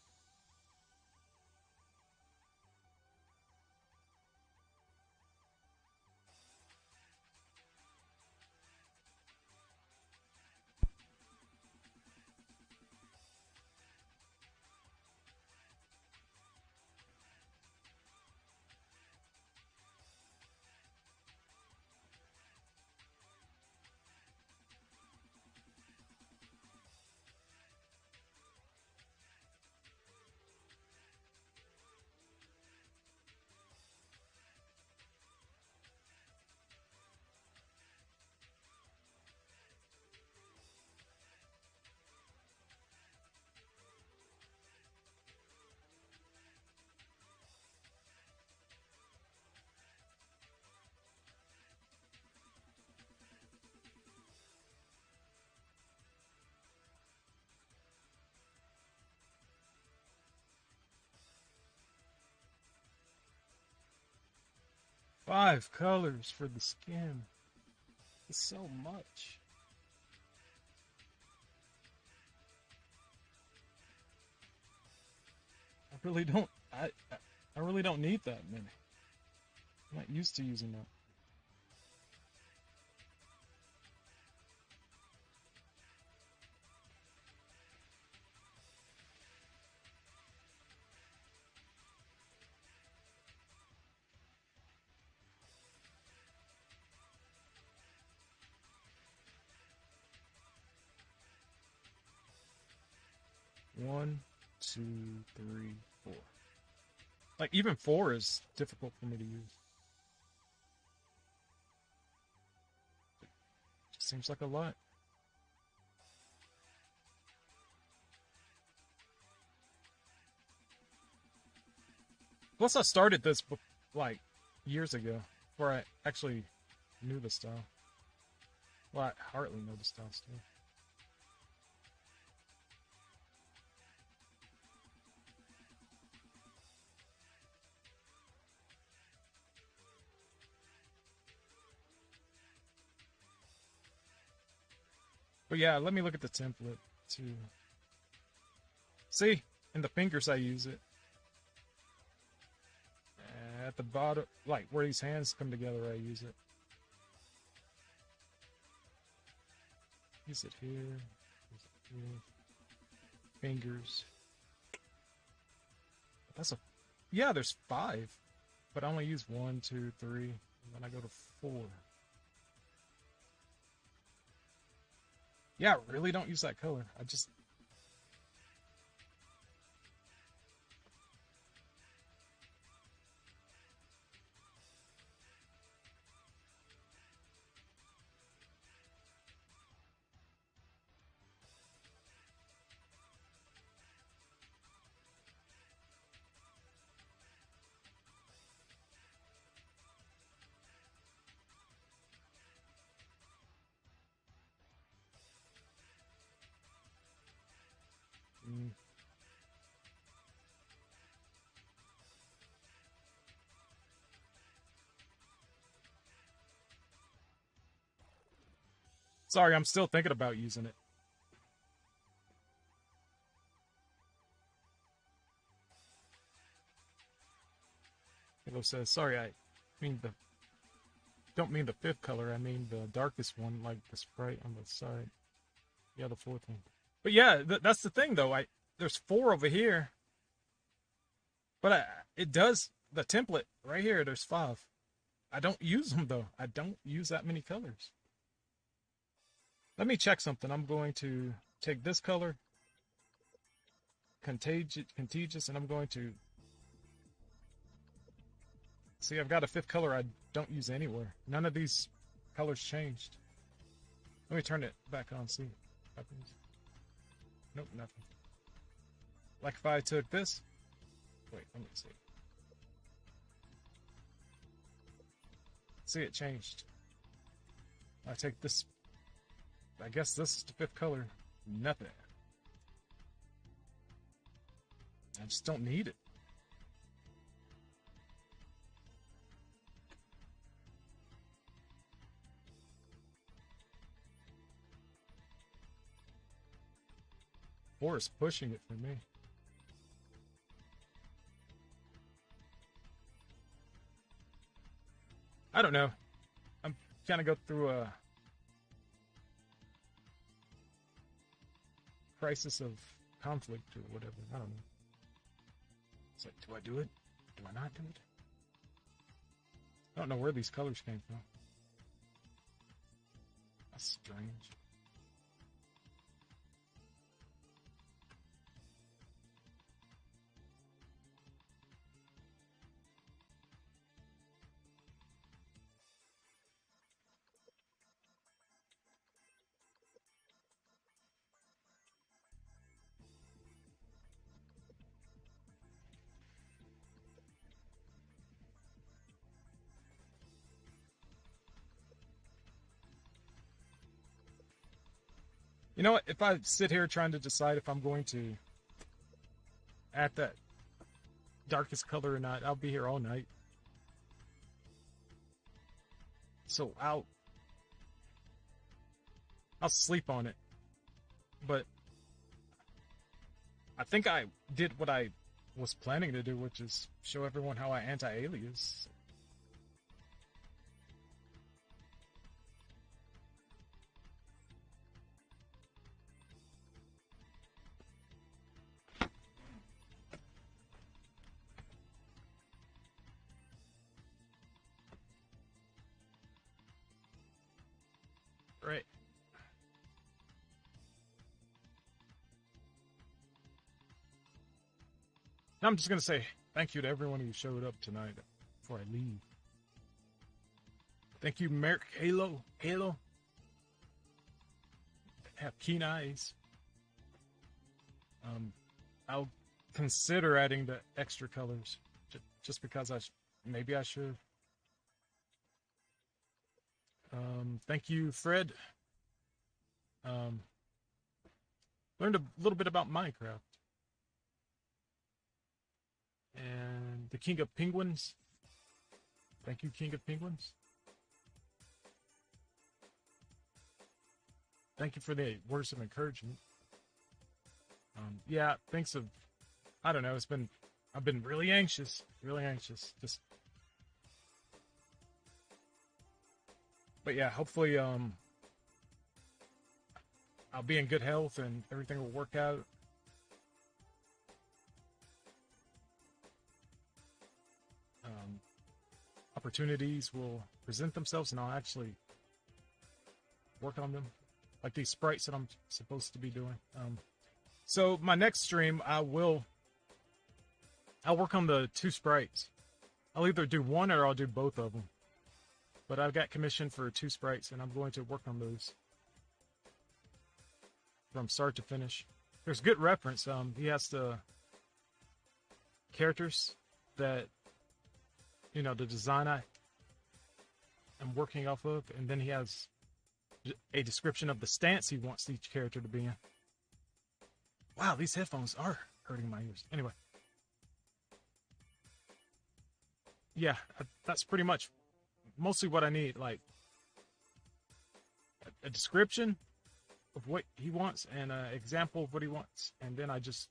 Speaker 1: Five colors for the skin. It's so much. I really don't. I really don't need that many. I'm not used to using that. One, two, three, four. Like even four is difficult for me to use. Just seems like a lot. Plus, I started this like years ago, before I actually knew the style. Well, I hardly know the style still. But yeah, let me look at the template too. See, in the fingers I use it. At the bottom, like where these hands come together, I use it. Use it here. Use it here. Fingers. That's a, yeah, there's five. But I only use one, two, three, and then I go to four. Yeah, I really don't use that color. I just... Mm. Sorry, I'm still thinking about using it. Halo says, sorry, I mean the... Don't mean the fifth color, I mean the darkest one, like the sprite on the side. Yeah, the fourth one. But yeah, that's the thing though. There's four over here. But it does, the template right here, there's five. I don't use them though. I don't use that many colors. Let me check something. I'm going to take this color, contagious, and I'm going to... See, I've got a fifth color I don't use anywhere. None of these colors changed. Let me turn it back on, see what happens. Nope, nothing. Like if I took this... Wait, let me see. See, it changed. I take this... I guess this is the fifth color. Nothing. I just don't need it. Or it's pushing it for me. I don't know. I'm kind of go through a crisis of conflict or whatever. I don't know. It's like, do I do it? Do I not do it? I don't know where these colors came from. That's strange. You know what? If I sit here trying to decide if I'm going to add that darkest color or not, I'll be here all night. So I'll sleep on it. But I think I did what I was planning to do, which is show everyone how I anti-alias. Right. Now I'm just going to say thank you to everyone who showed up tonight before I leave. Thank you, Merrick Halo. Have keen eyes. I'll consider adding the extra colors just because maybe I should. Thank you, Fred. Learned a little bit about Minecraft. And the King of Penguins. Thank you, King of Penguins. Thank you for the words of encouragement. Yeah, thanks of, I don't know, I've been really anxious. But yeah, hopefully, I'll be in good health and everything will work out. Opportunities will present themselves and I'll actually work on them. Like these sprites that I'm supposed to be doing. So my next stream, I'll work on the 2 sprites. I'll either do one or I'll do both of them. But I've got commission for 2 sprites and I'm going to work on those from start to finish. There's good reference. He has the characters that, you know, the design I'm working off of, and then he has a description of the stance he wants each character to be in. Wow, these headphones are hurting my ears. Anyway. Yeah, that's pretty much mostly what I need. Like, a description of what he wants and an example of what he wants. And then I just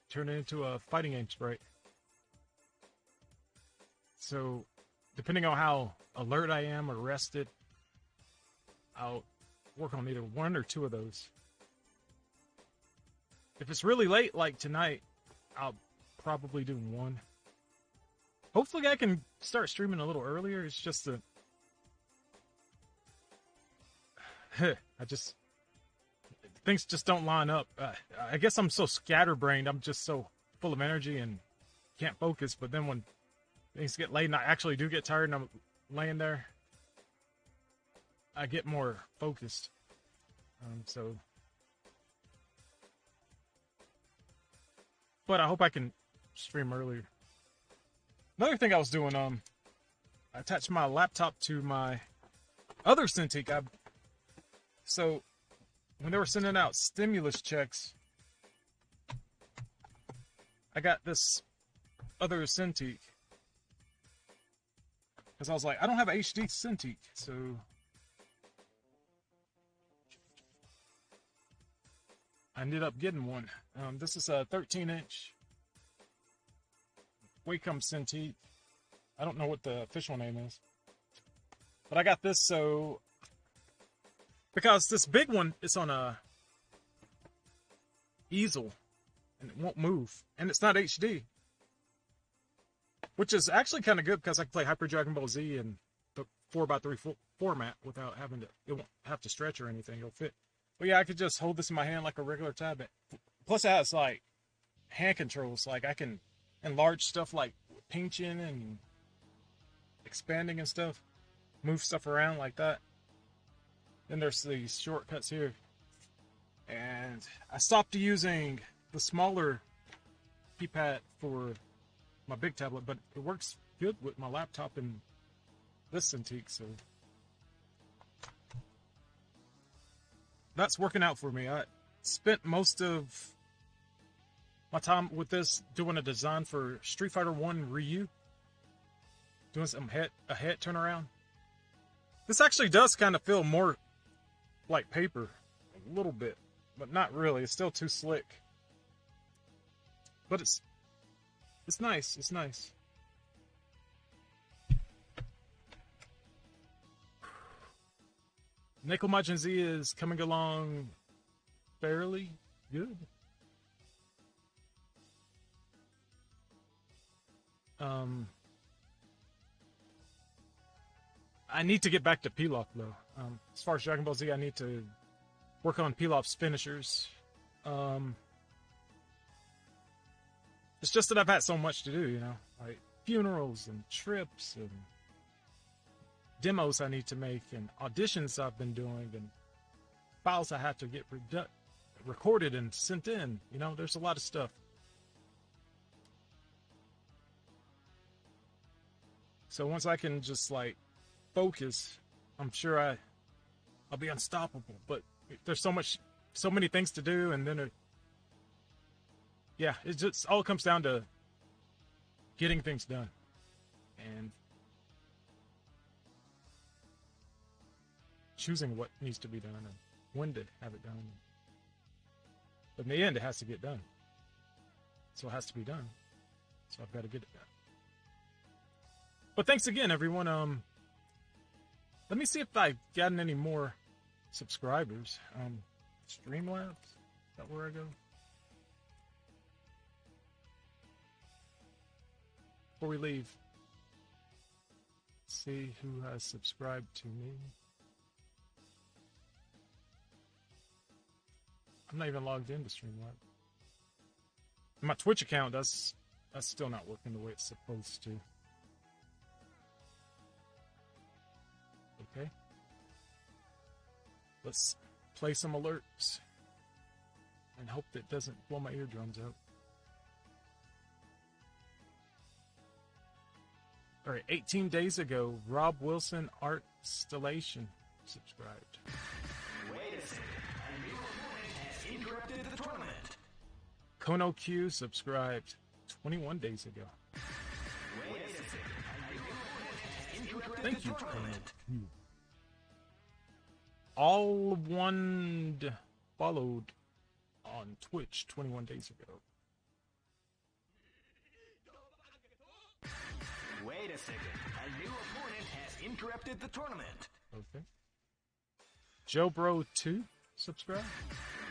Speaker 1: turn it into a fighting game sprite. So, depending on how alert I am or rested, I'll work on either 1 or 2 of those. If it's really late, like tonight, I'll probably do 1. Hopefully I can start streaming a little earlier. It's just that things just don't line up. I guess I'm so scatterbrained. I'm just so full of energy and can't focus. But then when things get late and I actually do get tired and I'm laying there, I get more focused. But I hope I can stream earlier. Another thing I was doing, I attached my laptop to my other Cintiq. So when they were sending out stimulus checks, I got this other Cintiq. Because I was like, I don't have an HD Cintiq, so I ended up getting one. This is a 13-inch Wacom Cintiq. I don't know what the official name is, but I got this so because this big one is on a easel and it won't move, and it's not HD, which is actually kind of good because I can play Hyper Dragon Ball Z in the 4x3 format without having to. It won't have to stretch or anything. It'll fit. But yeah, I could just hold this in my hand like a regular tablet. Plus, it has like hand controls. Like I can enlarge stuff like pinching and expanding and stuff. Move stuff around like that. Then there's these shortcuts here. And I stopped using the smaller keypad for my big tablet, but it works good with my laptop and this Cintiq, so that's working out for me. I spent most of my time with this doing a design for Street Fighter 1 Ryu, doing some a head turnaround. This actually does kind of feel more like paper, a little bit, but not really. It's still too slick, but it's nice. It's nice. Nickel Majin Z is coming along fairly good. I need to get back to Pilaf though. As far as Dragon Ball Z, I need to work on Pilaf's finishers. It's just that I've had so much to do, you know, like funerals and trips and demos I need to make and auditions I've been doing and files I have to get recorded and sent in. You know, there's a lot of stuff. So once I can just like focus, I'm sure I'll be unstoppable. But there's so many things to do, and then yeah, it just all comes down to getting things done and choosing what needs to be done and when to have it done. But in the end, it has to get done. So it has to be done. So I've got to get it done. But thanks again, everyone. Let me see if I've gotten any more subscribers. Streamlabs? Is that where I go? Before we leave, see who has subscribed to me. I'm not even logged into Streamlabs. My Twitch account, that's still not working the way it's supposed to. Okay. Let's play some alerts and hope that doesn't blow my eardrums out. All right, 18 days ago, Rob Wilson Art Installation subscribed.
Speaker 2: Wait a second, a new opponent has interrupted the tournament.
Speaker 1: Kono Q subscribed 21 days ago.
Speaker 2: Wait a second, a new opponent has interrupted
Speaker 1: Thank
Speaker 2: the
Speaker 1: you,
Speaker 2: tournament.
Speaker 1: Kono Q. All one followed on Twitch 21 days ago.
Speaker 2: Wait a second, a new opponent has interrupted the tournament.
Speaker 1: Okay. Joe Bro 2 subscribe.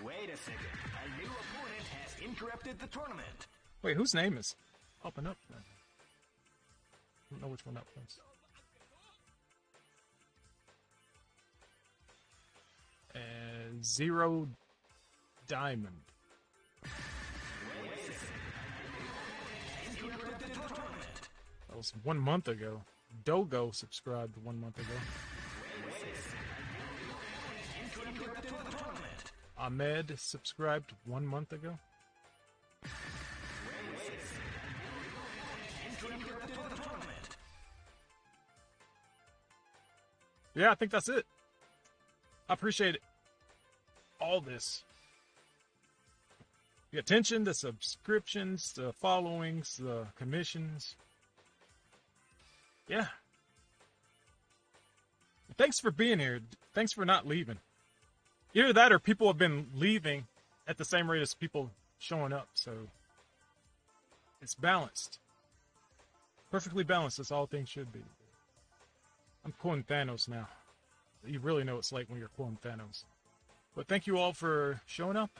Speaker 2: Wait a second, a new opponent has interrupted the tournament.
Speaker 1: Wait, whose name is popping up then? I don't know which one that was. Zero Diamond.
Speaker 2: Wait a second, a new opponent has interrupted the tournament.
Speaker 1: That was 1 month ago. Dogo subscribed 1 month ago.
Speaker 2: Wait a second, a new opponent has interrupted the tournament.
Speaker 1: Ahmed subscribed 1 month ago.
Speaker 2: Wait a second, a new opponent has interrupted the tournament.
Speaker 1: Yeah, I think that's it. I appreciate it. All this. The attention, the subscriptions, the followings, the commissions. Yeah. Thanks for being here. Thanks for not leaving. Either that or people have been leaving at the same rate as people showing up. So it's balanced, perfectly balanced. That's all things should be. I'm quoting Thanos now. You really know what it's like when you're quoting Thanos. But thank you all for showing up.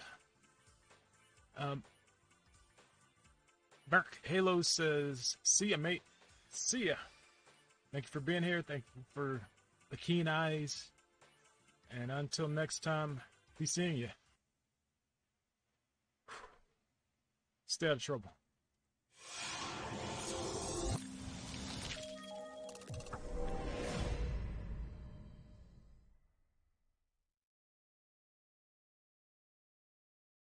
Speaker 1: Mark Halo says, "See ya, mate. See ya. Thank you for being here. Thank you for the keen eyes. And until next time, be seeing you. Stay out of trouble."